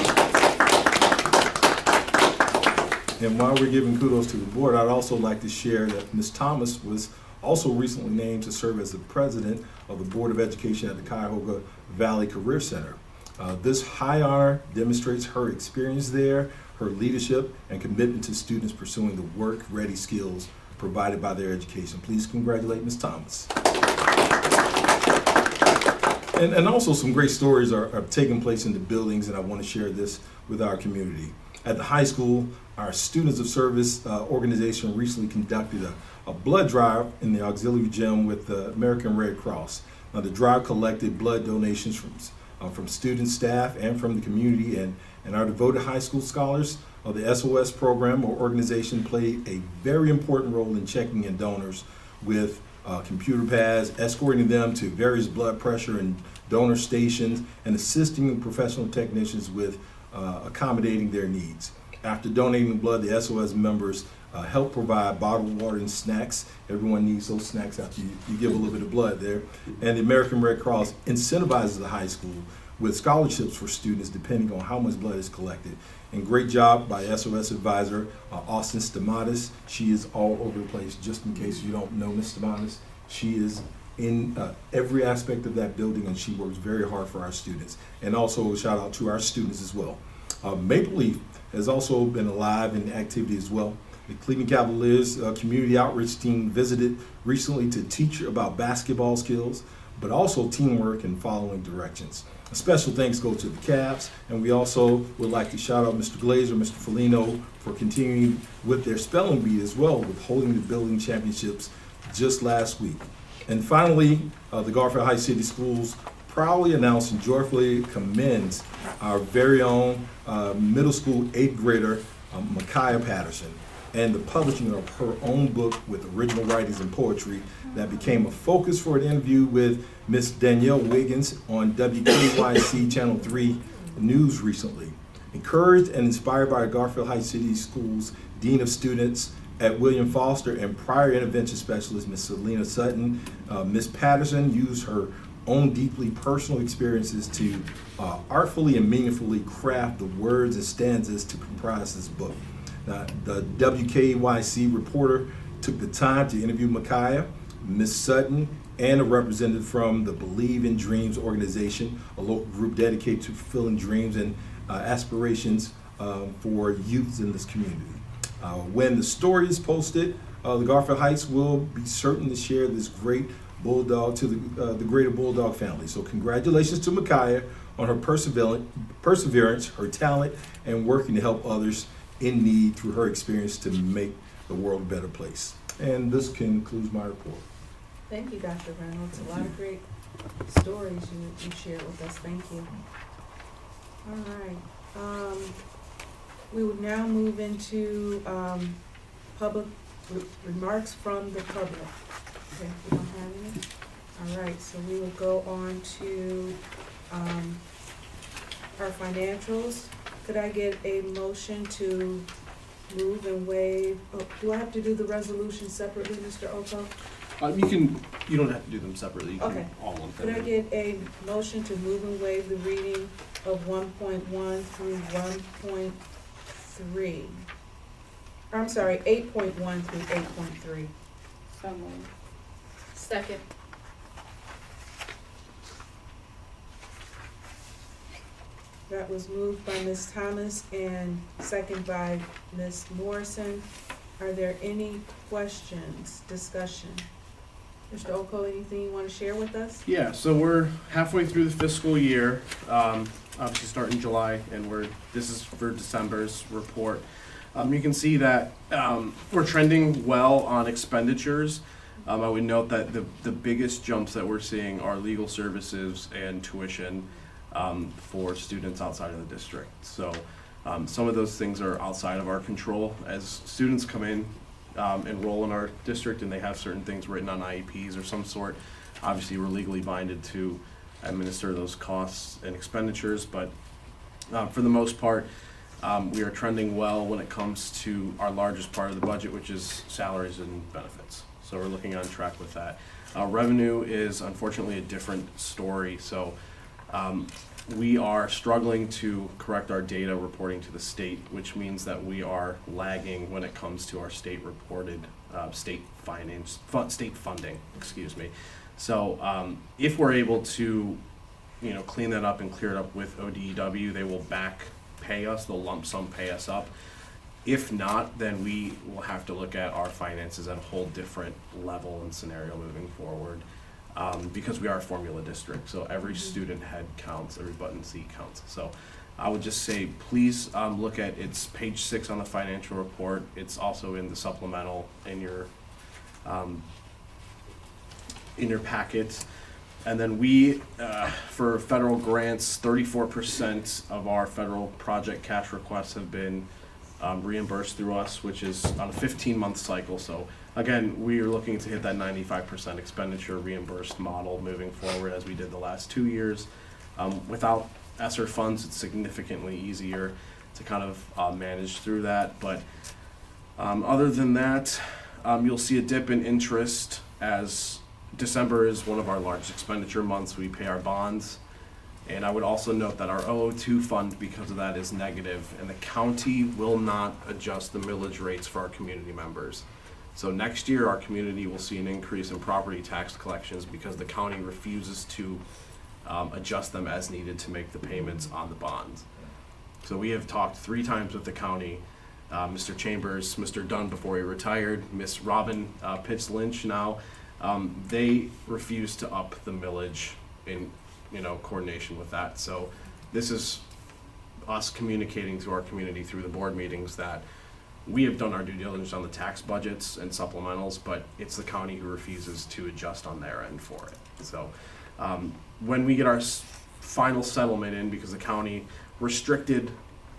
And while we're giving kudos to the board, I'd also like to share that Ms. Thomas was also recently named to serve as the president of the Board of Education at the Cuyahoga Valley Career Center. This high honor demonstrates her experience there, her leadership, and commitment to students pursuing the work-ready skills provided by their education. Please congratulate Ms. Thomas. And also some great stories are taking place in the buildings, and I want to share this with our community. At the high school, our Students of Service organization recently conducted a blood drive in the auxiliary gym with the American Red Cross. Now, the drive collected blood donations from students, staff, and from the community, and our devoted high school scholars of the SOS program or organization played a very important role in checking in donors with computer pads, escorting them to various blood pressure and donor stations, and assisting professional technicians with accommodating their needs. After donating blood, the SOS members help provide bottled water and snacks. Everyone needs those snacks after you give a little bit of blood there. And the American Red Cross incentivizes the high school with scholarships for students depending on how much blood is collected. And great job by SOS advisor Austin Stamatis. She is all over the place. Just in case you don't know Ms. Stamatis, she is in every aspect of that building, and she works very hard for our students. And also a shout out to our students as well. Maple Leaf has also been alive in activity as well. The Cleveland Cavaliers community outreach team visited recently to teach about basketball skills, but also teamwork and following directions. A special thanks go to the Cavs, and we also would like to shout out Mr. Glazer, Mr. Felino for continuing with their spelling bee as well, with holding the building championships just last week. And finally, the Garfield Heights City Schools proudly announced and joyfully commends our very own middle school 8th grader, Micaiah Patterson, and the publishing of her own book with original writings and poetry that became a focus for an interview with Miss Danielle Wiggins on WKYC Channel 3 News recently. Encouraged and inspired by Garfield Heights City Schools Dean of Students at William Foster and prior intervention specialist Miss Selena Sutton, Miss Patterson used her own deeply personal experiences to artfully and meaningfully craft the words and stanzas to comprise this book. Now, the WKYC reporter took the time to interview Micaiah, Miss Sutton, and a representative from the Believe in Dreams organization, a local group dedicated to fulfilling dreams and aspirations for youths in this community. When the story is posted, the Garfield Heights will be certain to share this great Bulldog to the greater Bulldog family. So congratulations to Micaiah on her perseverance, her talent, and working to help others in need through her experience to make the world a better place. And this concludes my report. Thank you, Dr. Reynolds. A lot of great stories you shared with us. Thank you. All right. We will now move into public remarks from the public. Okay, we don't have any? All right, so we will go on to our financials. Could I get a motion to move and waive, do I have to do the resolution separately, Mr. Oko? You don't have to do them separately. You can Okay. all one Could I thing. get a motion to move and waive the reading of 1.1 through 1.3? I'm sorry, 8.1 through 8.3. So moved. Second. That was moved by Ms. Thomas and second by Ms. Morrison. Are there any questions, discussion? Mr. Oko, anything you want to share with us? Yeah, so we're halfway through the fiscal year, obviously starting July, and this is for December's report. You can see that we're trending well on expenditures. I would note that the biggest jumps that we're seeing are legal services and tuition for students outside of the district. So some of those things are outside of our control. As students come in, enroll in our district and they have certain things written on IEPs or some sort, obviously we're legally binded to administer those costs and expenditures, but for the most part, we are trending well when it comes to our largest part of the budget, which is salaries and benefits. So we're looking on track with that. Revenue is unfortunately a different story. So we are struggling to correct our data reporting to the state, which means that we are lagging when it comes to our state reported state funding, excuse me. So if we're able to, clean that up and clear it up with ODEW, they will back pay us, they'll lump sum pay us up. If not, then we will have to look at our finances at a whole different level and scenario moving forward. Because we are a formula district, so every student head counts, every button seat counts. So I would just say, please look at, it's page 6 on the financial report. It's also in the supplemental in your packet. And then we, for federal grants, 34% of our federal project cash requests have been reimbursed through us, which is on a 15-month cycle. So again, we are looking to hit that 95% expenditure reimbursed model moving forward as we did the last 2 years. Without ESSER funds, it's significantly easier to kind of manage through that. But other than that, you'll see a dip in interest as December is one of our largest expenditure months. We pay our bonds. And I would also note that our 002 fund, because of that, is negative, and the county will not adjust the millage rates for our community members. So next year, our community will see an increase in property tax collections because the county refuses to adjust them as needed to make the payments on the bonds. So we have talked 3 times with the county, Mr. Chambers, Mr. Dunn before he retired, Miss Robin Pitts Lynch now. They refuse to up the millage in coordination with that. So this is us communicating to our community through the board meetings that we have done our due diligence on the tax budgets and supplementals, but it's the county who refuses to adjust on their end for it. So when we get our final settlement in, because the county restricted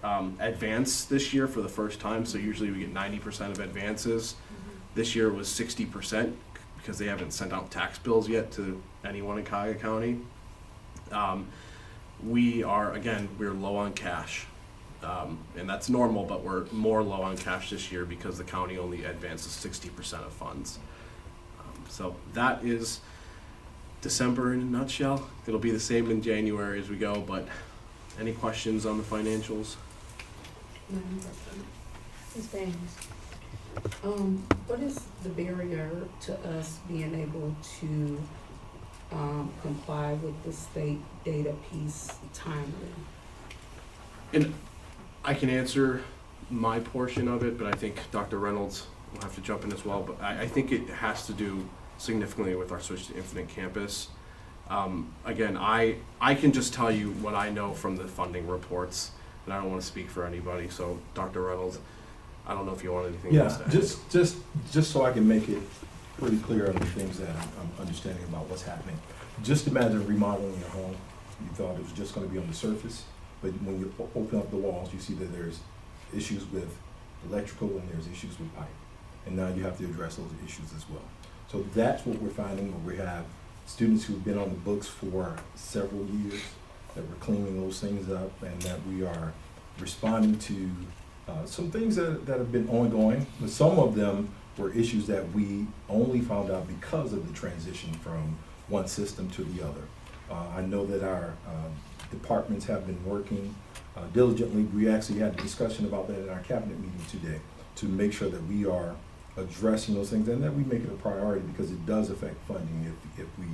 advance this year for the first time, so usually we get 90% of advances. This year it was 60% because they haven't sent out tax bills yet to anyone in Cuyahoga County. We're low on cash, and that's normal, but we're more low on cash this year because the county only advances 60% of funds. So that is December in a nutshell. It'll be the same in January as we go, but any questions on the financials? Madam President. Ms. Davis. What is the barrier to us being able to, comply with the state data piece timely? And I can answer my portion of it, but I think Dr. Reynolds will have to jump in as well. But I think it has to do significantly with our switch to Infinite Campus. Again, I can just tell you what I know from the funding reports, and I don't want to speak for anybody. So, Dr. Reynolds, I don't know if you want anything else Yeah, to add. just so I can make it pretty clear on the things that I'm understanding about what's happening. Just imagine remodeling your home. You thought it was just gonna be on the surface, but when you open up the walls, you see that there's issues with electrical and there's issues with pipe. And now you have to address those issues as well. So that's what we're finding, where we have students who've been on the books for several years, that we're cleaning those things up, and that we are responding to some things that have been ongoing, but some of them were issues that we only found out because of the transition from one system to the other. I know that our departments have been working diligently. We actually had a discussion about that in our cabinet meeting today to make sure that we are addressing those things and that we make it a priority, because it does affect funding if we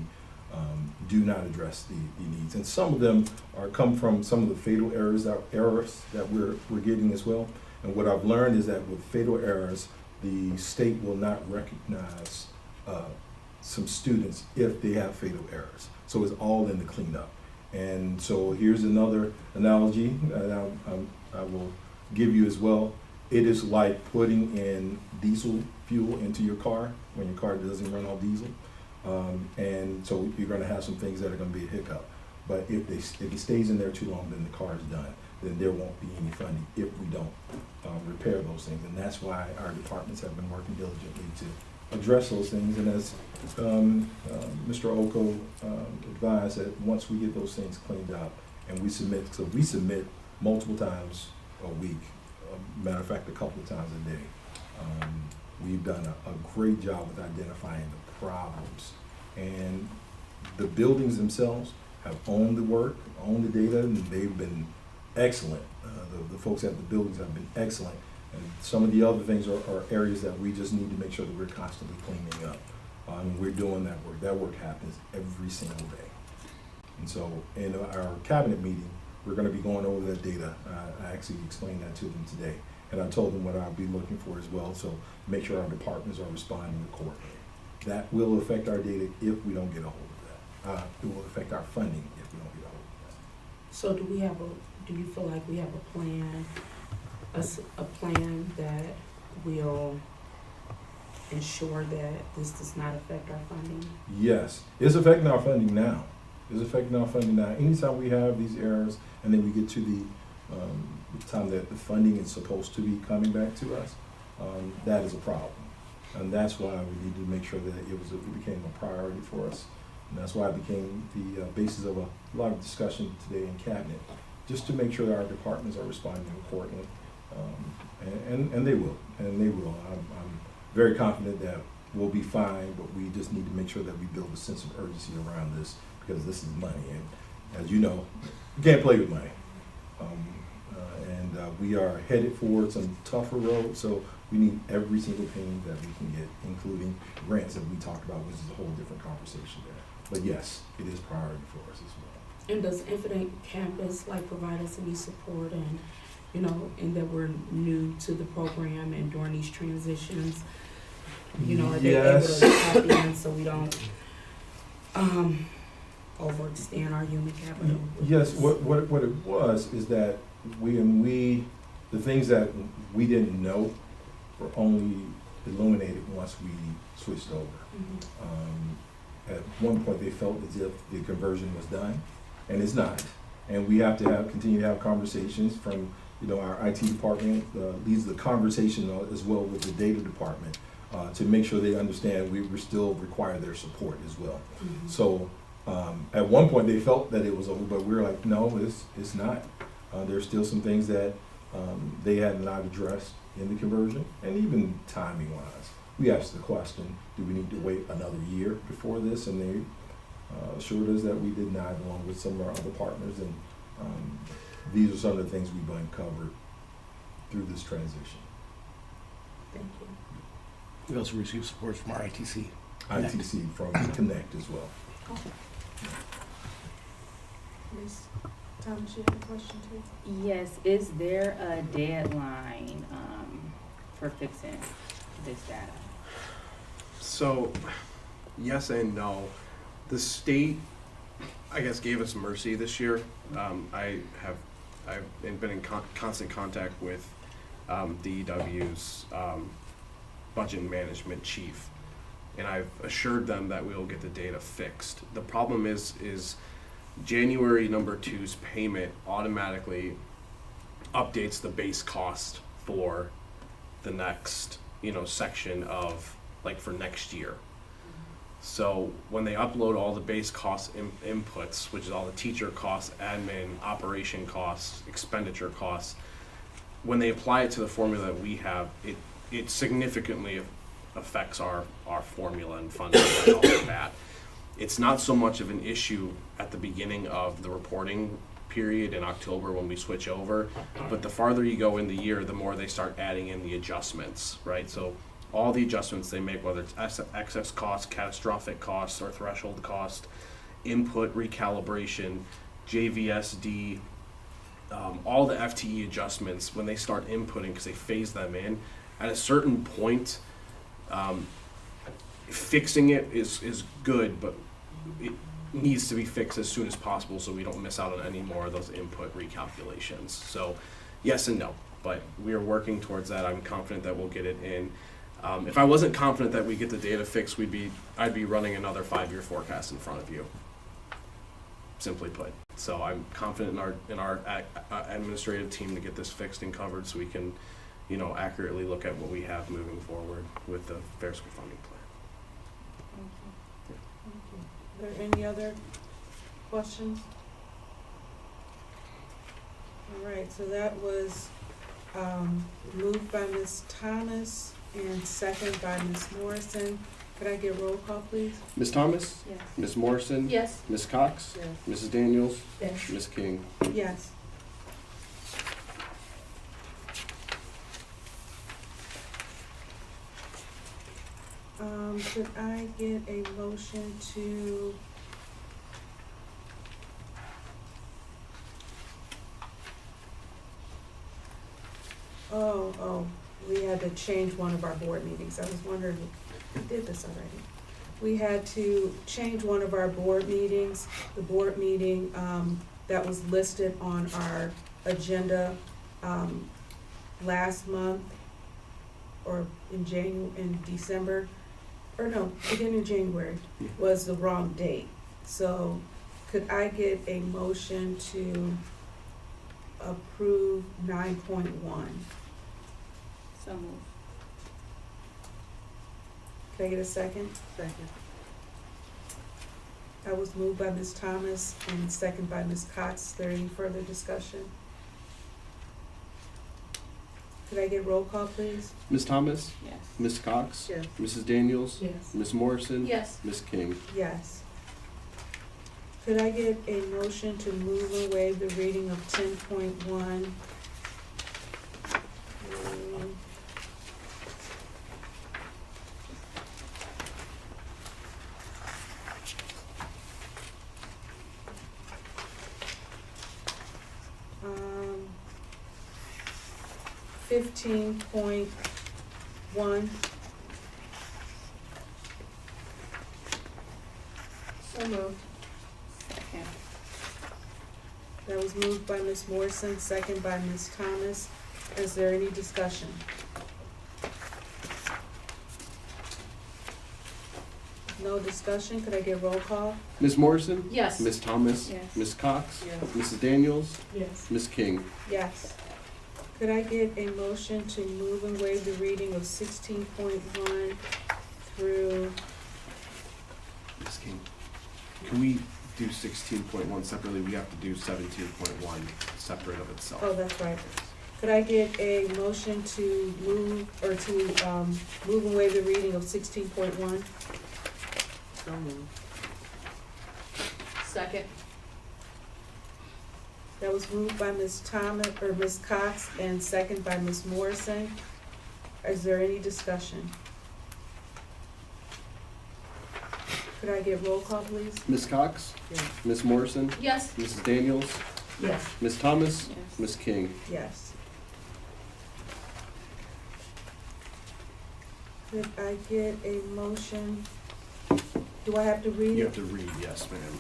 do not address the needs. And some of them come from some of the fatal errors that we're getting as well. And what I've learned is that with fatal errors, the state will not recognize some students if they have fatal errors. So it's all in the cleanup. And so here's another analogy that I will give you as well. It is like putting in diesel fuel into your car when your car doesn't run on diesel. And so you're gonna have some things that are gonna be a hiccup. But if it stays in there too long, then the car is done. Then there won't be any funding if we don't repair those things. And that's why our departments have been working diligently to address those things. And as Mr. Oko advised, that once we get those things cleaned up and we submit multiple times a week, matter of fact, a couple of times a day. We've done a great job with identifying the problems. And the buildings themselves have owned the work, owned the data, and they've been excellent. The folks at the buildings have been excellent. And some of the other things are areas that we just need to make sure that we're constantly cleaning up. We're doing that work. That work happens every single day. And so in our cabinet meeting, we're going to be going over that data. I actually explained that to them today. And I told them what I'll be looking for as well, so make sure our departments are responding accordingly. That will affect our data if we don't get a hold of that. It will affect our funding if we don't get a hold of that. So do you feel like we have a plan, a plan that will ensure that this does not affect our funding? Yes, it's affecting our funding now. Anytime we have these errors and then we get to the time that the funding is supposed to be coming back to us, that is a problem. And that's why we need to make sure that it became a priority for us. And that's why it became the basis of a lot of discussion today in cabinet, just to make sure that our departments are responding accordingly. And they will, I'm very confident that we'll be fine, but we just need to make sure that we build a sense of urgency around this, because this is money. And as you know, you can't play with money. We are headed for some tougher roads, so we need every single penny that we can get, including grants that we talked about, which is a whole different conversation there. But yes, it is priority for us as well. And does Infinite Campus provide us any support, and and that we're new to the program and during these transitions, are they able to tap in so we don't overextend our human capital? Yes, what it was is that the things that we didn't know were only illuminated once we switched over. Mm-hmm. At one point, they felt as if the conversion was done, and it's not. And we have to continue to have conversations from, our IT department leads the conversation as well with the data department to make sure they understand we still require their support as well. Mm-hmm. So at one point, they felt that it was over, but we were like, no, it's not. There's still some things that they had not addressed in the conversion, and even timing-wise. We asked the question, do we need to wait another year before this? And assured us that we did not, along with some of our other partners, and these are some of the things we've uncovered through this transition. Thank you. We also received support from our ITC. ITC from Connect as well. Ms. Thomas, you have a question too? Yes, is there a deadline, for fixing this data? So, yes and no. The state, I guess, gave us mercy this year. I've been in constant contact with DEW's budget and management chief, and I've assured them that we will get the data fixed. The problem is January number 2's payment automatically updates the base cost for the next, section of, like, for next year. So when they upload all the base cost inputs, which is all the teacher costs, admin, operation costs, expenditure costs, when they apply it to the formula that we have, it significantly affects our formula and funding and all of that. It's not so much of an issue at the beginning of the reporting period in October when we switch over, but the farther you go in the year, the more they start adding in the adjustments, right? So all the adjustments they make, whether it's excess costs, catastrophic costs, or threshold cost, input recalibration, JVSD, all the FTE adjustments, when they start inputting, because they phase them in, at a certain point, fixing it is good, but it needs to be fixed as soon as possible so we don't miss out on any more of those input recalculations. So yes and no, but we are working towards that. I'm confident that we'll get it in. If I wasn't confident that we get the data fixed, I'd be running another 5-year forecast in front of you, simply put. So I'm confident in our administrative team to get this fixed and covered so we can, accurately look at what we have moving forward with the fair school funding plan. Thank you. Are there any other questions? All right, so that was moved by Ms. Thomas and second by Ms. Morrison. Could I get roll call, please? Ms. Thomas? Yes. Ms. Morrison? Yes. Ms. Cox? Yes. Mrs. Daniels? Yes. Ms. King? Yes. Could I get a motion to we had to change one of our board meetings. I was wondering, we did this already. We had to change one of our board meetings. The board meeting that was listed on our agenda last month, or in December, or no, beginning of January, was the wrong date. So could I get a motion to approve 9.1? So moved. Can I get a second? Second. I was moved by Ms. Thomas and second by Ms. Cox. Is there any further discussion? Could I get roll call, please? Ms. Thomas? Yes. Ms. Cox? Yes. Mrs. Daniels? Yes. Ms. Morrison? Yes. Ms. King? Yes. Could I get a motion to move and waive the reading of 10.1? 15.1. So moved. Second. That was moved by Ms. Morrison, second by Ms. Thomas. Is there any discussion? No discussion? Could I get roll call? Ms. Morrison? Yes. Ms. Thomas? Yes. Ms. Cox? Yes. Mrs. Daniels? Yes. Ms. King? Yes. Could I get a motion to move and waive the reading of 16.1 through, Ms. King? Can we do 16.1 separately? We have to do 17.1 separate of itself. oh, that's right. Could I get a motion to move, or to move and waive the reading of 16.1? So moved. Second. That was moved by Ms. Thomas, or Ms. Cox, and second by Ms. Morrison. Is there any discussion? Could I get roll call, please? Ms. Cox? Yes. Ms. Morrison? Yes. Mrs. Daniels? Yes. Ms. Thomas? Yes. Ms. King? Yes. Could I get a motion? Do I have to read it? You have to read, yes, ma'am.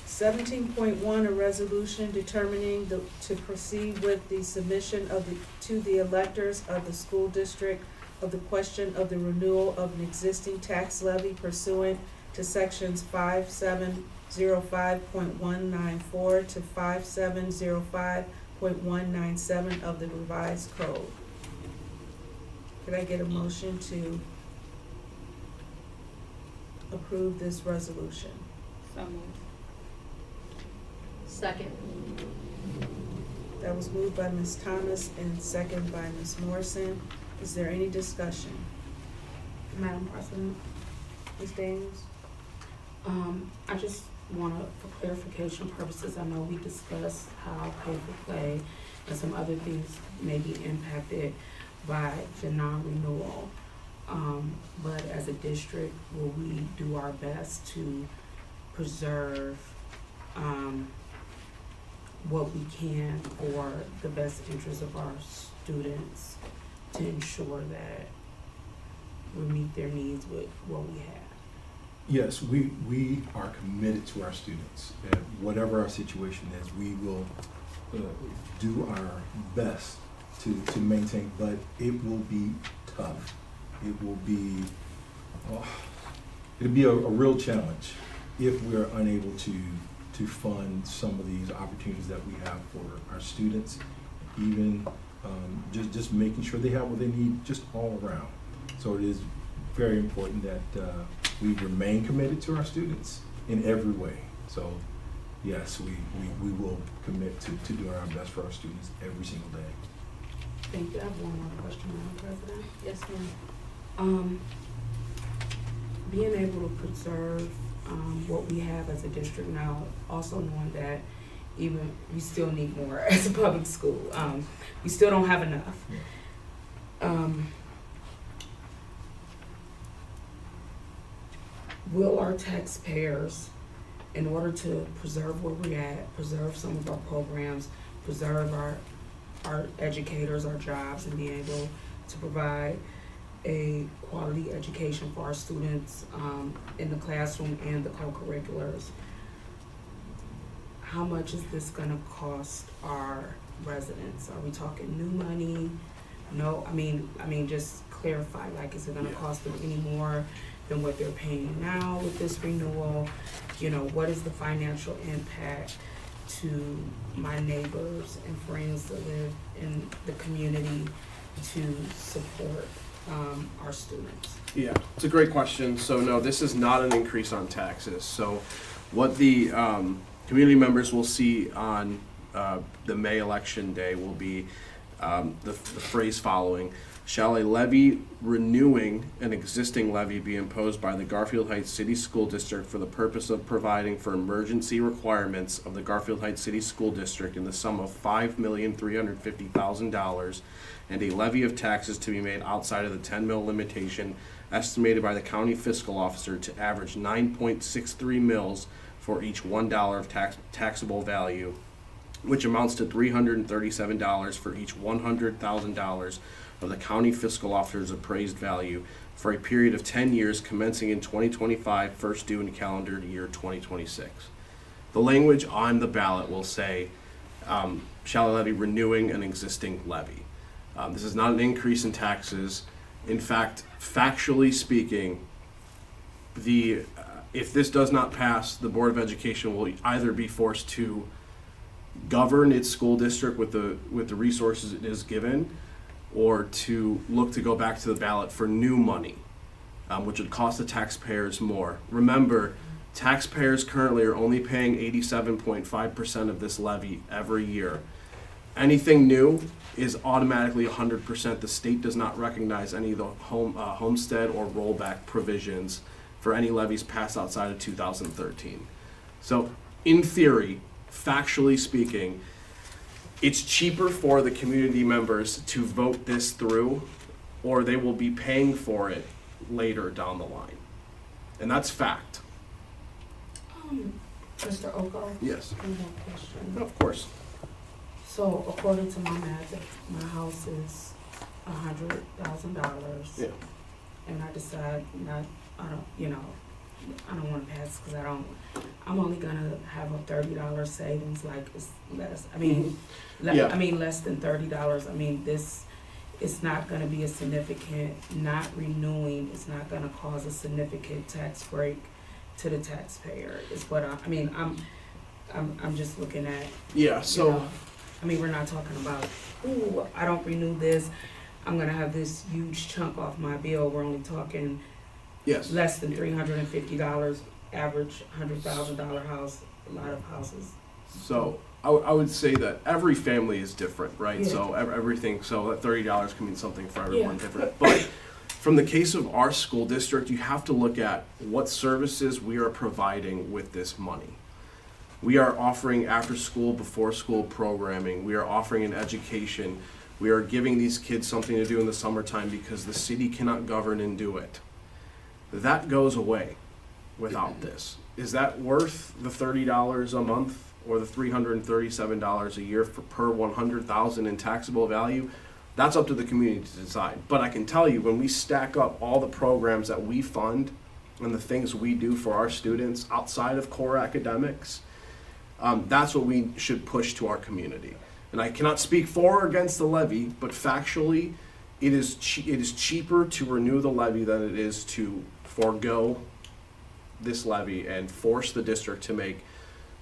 17.1, a resolution determining to proceed with the submission of to the electors of the school district of the question of the renewal of an existing tax levy pursuant to sections 5705.194 to 5705.197 of the revised code. Could I get a motion to approve this resolution? So moved. Second. That was moved by Ms. Thomas and second by Ms. Morrison. Is there any discussion? Madam President, Ms. Daniels? I just wanna, for clarification purposes, I know we discussed how pay for play and some other things may be impacted by the non-renewal. But as a district, will we do our best to preserve, what we can for the best interest of our students to ensure that we meet their needs with what we have? Yes, we are committed to our students. And whatever our situation is, we will do our best to maintain, but it will be tough. It will be, it'll be a real challenge if we're unable to fund some of these opportunities that we have for our students, even just making sure they have what they need just all around. So it is very important that we remain committed to our students in every way. So yes, we will commit to doing our best for our students every single day. Thank you. I have one more question, Madam President. Yes, ma'am. Being able to preserve what we have as a district now, also knowing that even we still need more as a public school. We still don't have enough. Will our taxpayers, in order to preserve where we're at, preserve some of our programs, preserve our educators, our jobs, and be able to provide a quality education for our students in the classroom and the co-curriculars, how much is this gonna cost our residents? Are we talking new money? No, I mean, just clarify, like, is it gonna cost them any more than what they're paying now with this renewal? You know, what is the financial impact to my neighbors and friends that live in the community to support our students? Yeah, it's a great question. So no, this is not an increase on taxes. So what the community members will see on the May election day will be the phrase following: shall a levy renewing an existing levy be imposed by the Garfield Heights City School District for the purpose of providing for emergency requirements of the Garfield Heights City School District in the sum of $5,350,000 and a levy of taxes to be made outside of the 10 mil limitation estimated by the county fiscal officer to average 9.63 mils for each $1 of taxable value, which amounts to $337 for each $100,000 of the county fiscal officer's appraised value for a period of 10 years commencing in 2025, first due in calendar year 2026. The language on the ballot will say, shall a levy renewing an existing levy. This is not an increase in taxes. In fact, factually speaking, if this does not pass, the Board of Education will either be forced to govern its school district with the resources it is given, or to look to go back to the ballot for new money, which would cost the taxpayers more. Remember, taxpayers currently are only paying 87.5% of this levy every year. Anything new is automatically 100%. The state does not recognize any of the homestead or rollback provisions for any levies passed outside of 2013. So in theory, factually speaking, it's cheaper for the community members to vote this through, or they will be paying for it later down the line. And that's fact. Mr. Oko, Yes. one more question. Of course. So according to my math, if my house is $100,000. Yeah. And I decide I don't wanna pass, cause I'm only gonna have a $30 savings, like it's less, Yeah. less than $30. It's not gonna be a significant, not renewing, it's not gonna cause a significant tax break to the taxpayer, is what I'm just looking at. Yeah, You so, know, we're not talking about, ooh, I don't renew this, I'm gonna have this huge chunk off my bill. We're only talking yes. less than $350, average $100,000 house, a lot of houses. So I would say that every family is different, right? Yeah. So everything, so that $30 can mean something for everyone Yeah. different. But from the case of our school district, you have to look at what services we are providing with this money. We are offering after school, before school programming. We are offering an education. We are giving these kids something to do in the summertime because the city cannot govern and do it. That goes away without this. Is that worth the $30 a month or the $337 a year per 100,000 in taxable value? That's up to the community to decide. But I can tell you, when we stack up all the programs that we fund and the things we do for our students outside of core academics, that's what we should push to our community. And I cannot speak for or against the levy, but factually, it is cheaper to renew the levy than it is to forego this levy and force the district to make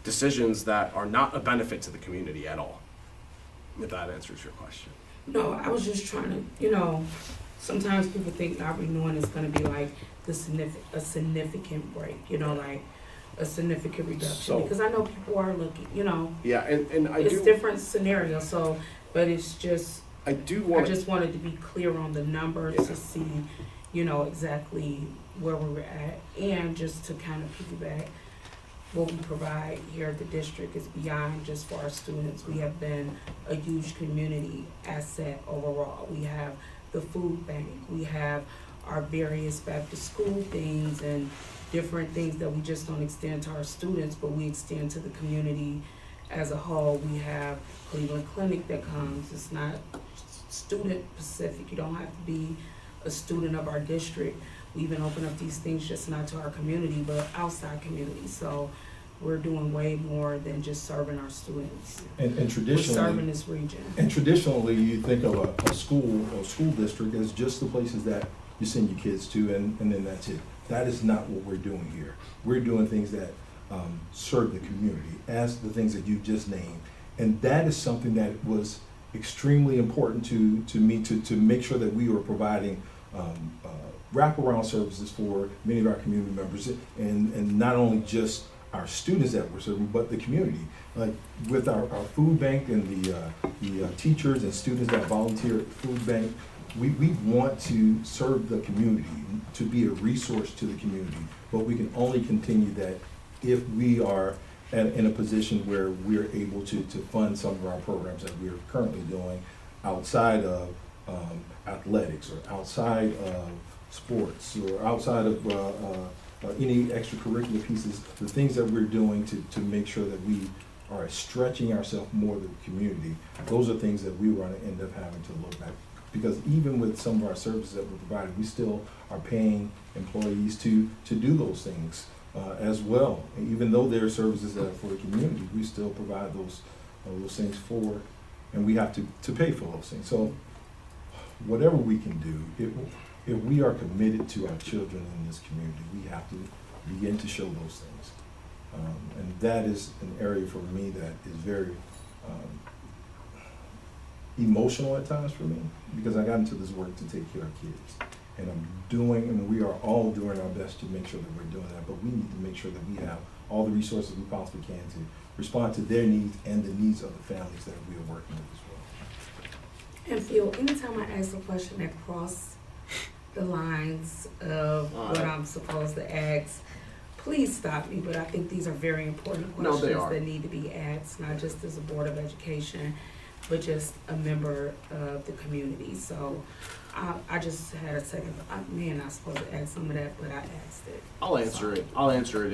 decisions that are not a benefit to the community at all. If that answers your question. No, I was just trying to, sometimes people think not renewing is gonna be like a significant break, like a significant reduction. So- Because I know people are looking, Yeah, and I it's do, different scenarios, so, but it's just, I do I want to, just wanted to be clear on the numbers Yeah. to see, exactly where we were at. And just to kind of piggyback, what we provide here at the district is beyond just for our students. We have been a huge community asset overall. We have the food bank, we have our various back to school things and different things that we just don't extend to our students, but we extend to the community as a whole. We have Cleveland Clinic that comes. It's not student specific. You don't have to be a student of our district. We even open up these things just not to our community, but outside community. So we're doing way more than just serving our students. And We're traditionally. serving this region. And traditionally, you think of a school or school district as just the places that you send your kids to, and then that's it. That is not what we're doing here. We're doing things that serve the community, as the things that you just named. And that is something that was extremely important to me to make sure that we were providing wraparound services for many of our community members, and not only just our students that we're serving, but the community. Like with our food bank and the teachers and students that volunteer at the food bank, we want to serve the community, to be a resource to the community. But we can only continue that if we are in a position where we're able to fund some of our programs that we're currently doing outside of athletics, or outside of sports, or outside of any extracurricular pieces, the things that we're doing to make sure that we are stretching ourselves more to the community. Those are things that we were going to end up having to look at. Because even with some of our services that we're providing, we still are paying employees to do those things as well. And even though there are services that are for the community, we still provide those things for, and we have to pay for those things. So whatever we can do, if we are committed to our children in this community, we have to begin to show those things. And that is an area for me that is very emotional at times for me, because I got into this work to take care of kids. And we are all doing our best to make sure that we're doing that, but we need to make sure that we have all the resources we possibly can to respond to their needs and the needs of the families that we are working with as well. And Phil, anytime I ask a question that crosses the lines of what I'm supposed to ask, please stop me, but I think these are very important No, they questions are. that need to be asked, not just as a Board of Education, but just a member of the community. So I just had a second, me and I supposed to ask some of that, but I asked it. I'll answer it. I'll answer it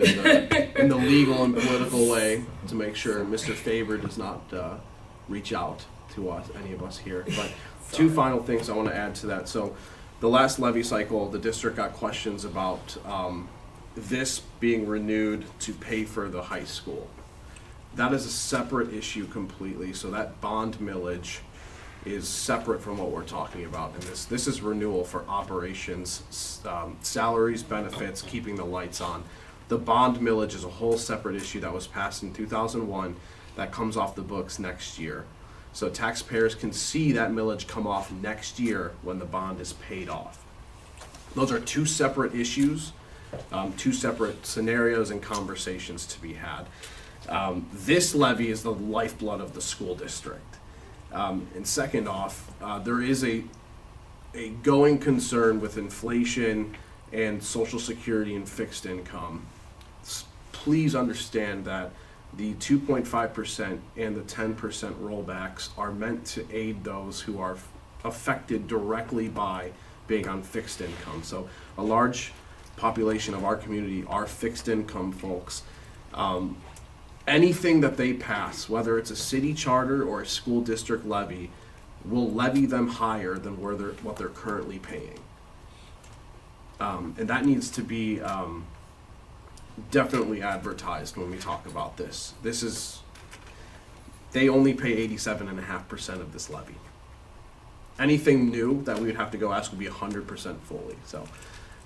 in the legal and political way to make sure Mr. Faber does not reach out to us, any of us here. But two final things I want to add to that. So the last levy cycle, the district got questions about this being renewed to pay for the high school. That is a separate issue completely. So that bond millage is separate from what we're talking about. And this is renewal for operations, salaries, benefits, keeping the lights on. The bond millage is a whole separate issue that was passed in 2001 that comes off the books next year. So taxpayers can see that millage come off next year when the bond is paid off. Those are two separate issues, two separate scenarios and conversations to be had. This levy is the lifeblood of the school district. And second off, there is a going concern with inflation and Social Security and fixed income. Please understand that the 2.5% and the 10% rollbacks are meant to aid those who are affected directly by being on fixed income. So a large population of our community are fixed income folks. Anything that they pass, whether it's a city charter or a school district levy, will levy them higher than what they're currently paying. And that needs to be definitely advertised when we talk about this. They only pay 87.5% of this levy. Anything new that we would have to go ask would be 100% fully. So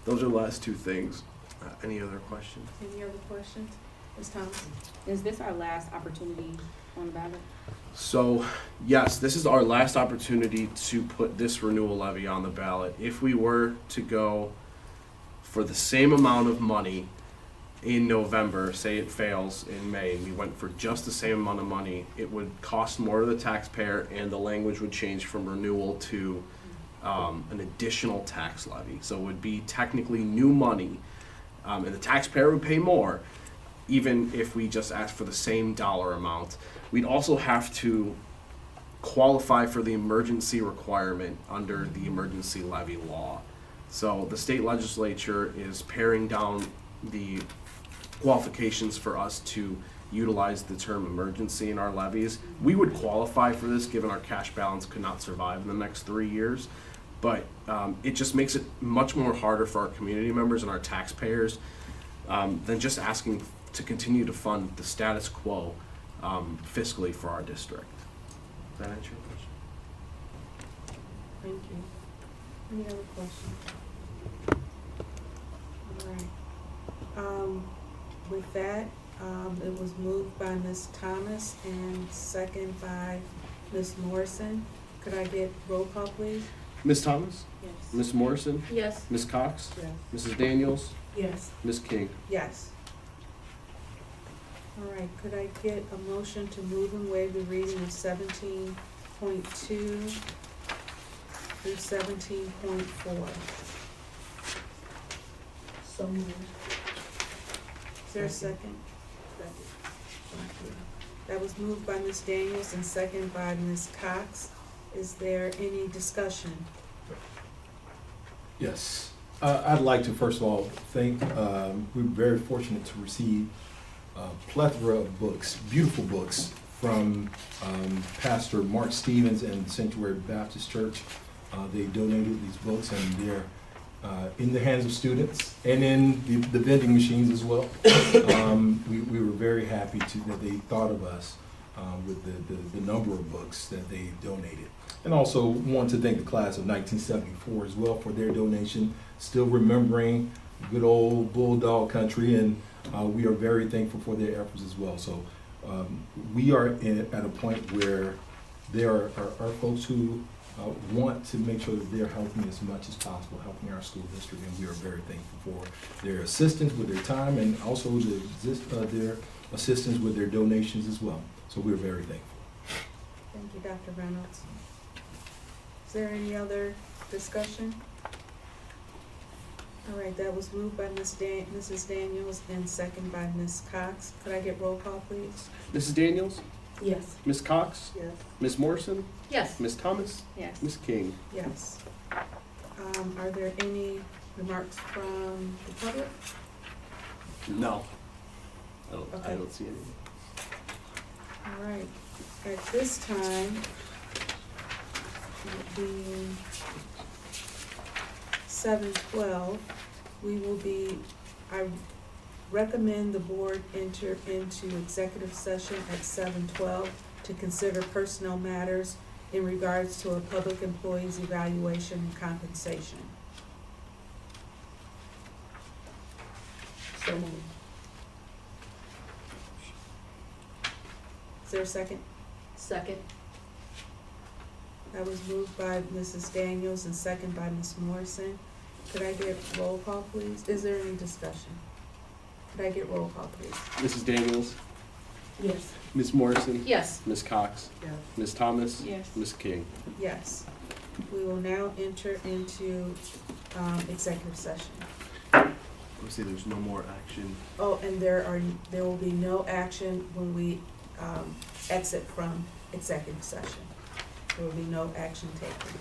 those are the last two things. Any other questions? Any other questions? Ms. Thomas? Is this our last opportunity on the ballot? So, yes, this is our last opportunity to put this renewal levy on the ballot. If we were to go for the same amount of money in November, say it fails in May, and we went for just the same amount of money, it would cost more to the taxpayer, and the language would change from renewal to an additional tax levy. So it would be technically new money, and the taxpayer would pay more, even if we just asked for the same dollar amount. We'd also have to qualify for the emergency requirement under the emergency levy law. So the state legislature is paring down the qualifications for us to utilize the term emergency in our levies. We would qualify for this given our cash balance could not survive in the next 3 years. But it just makes it much more harder for our community members and our taxpayers than just asking to continue to fund the status quo fiscally for our district. Does that answer your question? Thank you. Any other questions? All right. With that, it was moved by Ms. Thomas and second by Ms. Morrison. Could I get roll call, please? Ms. Thomas? Yes. Ms. Morrison? Yes. Ms. Cox? Yes. Mrs. Daniels? Yes. Ms. King? Yes. All right, could I get a motion to move and waive the reading of 17.2 through 17.4? So moved. Is there a second? That was moved by Ms. Daniels and second by Ms. Cox. Is there any discussion? Yes. I'd like to first of all thank, we're very fortunate to receive a plethora of books, beautiful books from Pastor Mark Stevens and Sanctuary Baptist Church. They donated these books and they're in the hands of students and in the vending machines as well. We were very happy that they thought of us with the number of books that they donated. And also want to thank the class of 1974 as well for their donation, still remembering good old Bulldog country, and we are very thankful for their efforts as well. So we are at a point where there are folks who want to make sure that they're helping as much as possible, helping our school district, and we are very thankful for their assistance with their time and also their assistance with their donations as well. So we're very thankful. Thank you, Dr. Reynolds. Is there any other discussion? All right, that was moved by Mrs. Daniels and second by Ms. Cox. Could I get roll call, please? Mrs. Daniels, Yes. Ms. Cox, Yes. Ms. Morrison, Yes. Ms. Thomas, Yes. Ms. King. Yes. Are there any remarks from the public? No. I Okay. don't see anything. All right, at this time, it being 7:12, I recommend the board enter into executive session at 7:12 to consider personnel matters in regards to a public employee's evaluation and compensation. So moved. Is there a second? Second. That was moved by Mrs. Daniels and second by Ms. Morrison. Could I get roll call, please? Is there any discussion? Could I get roll call, please? Mrs. Daniels, Yes. Ms. Morrison, Yes. Ms. Cox, Yes. Ms. Thomas, Yes. Ms. King. Yes. We will now enter into executive session. I would say there's no more action. Oh, and there will be no action when we exit from executive session. There will be no action taken.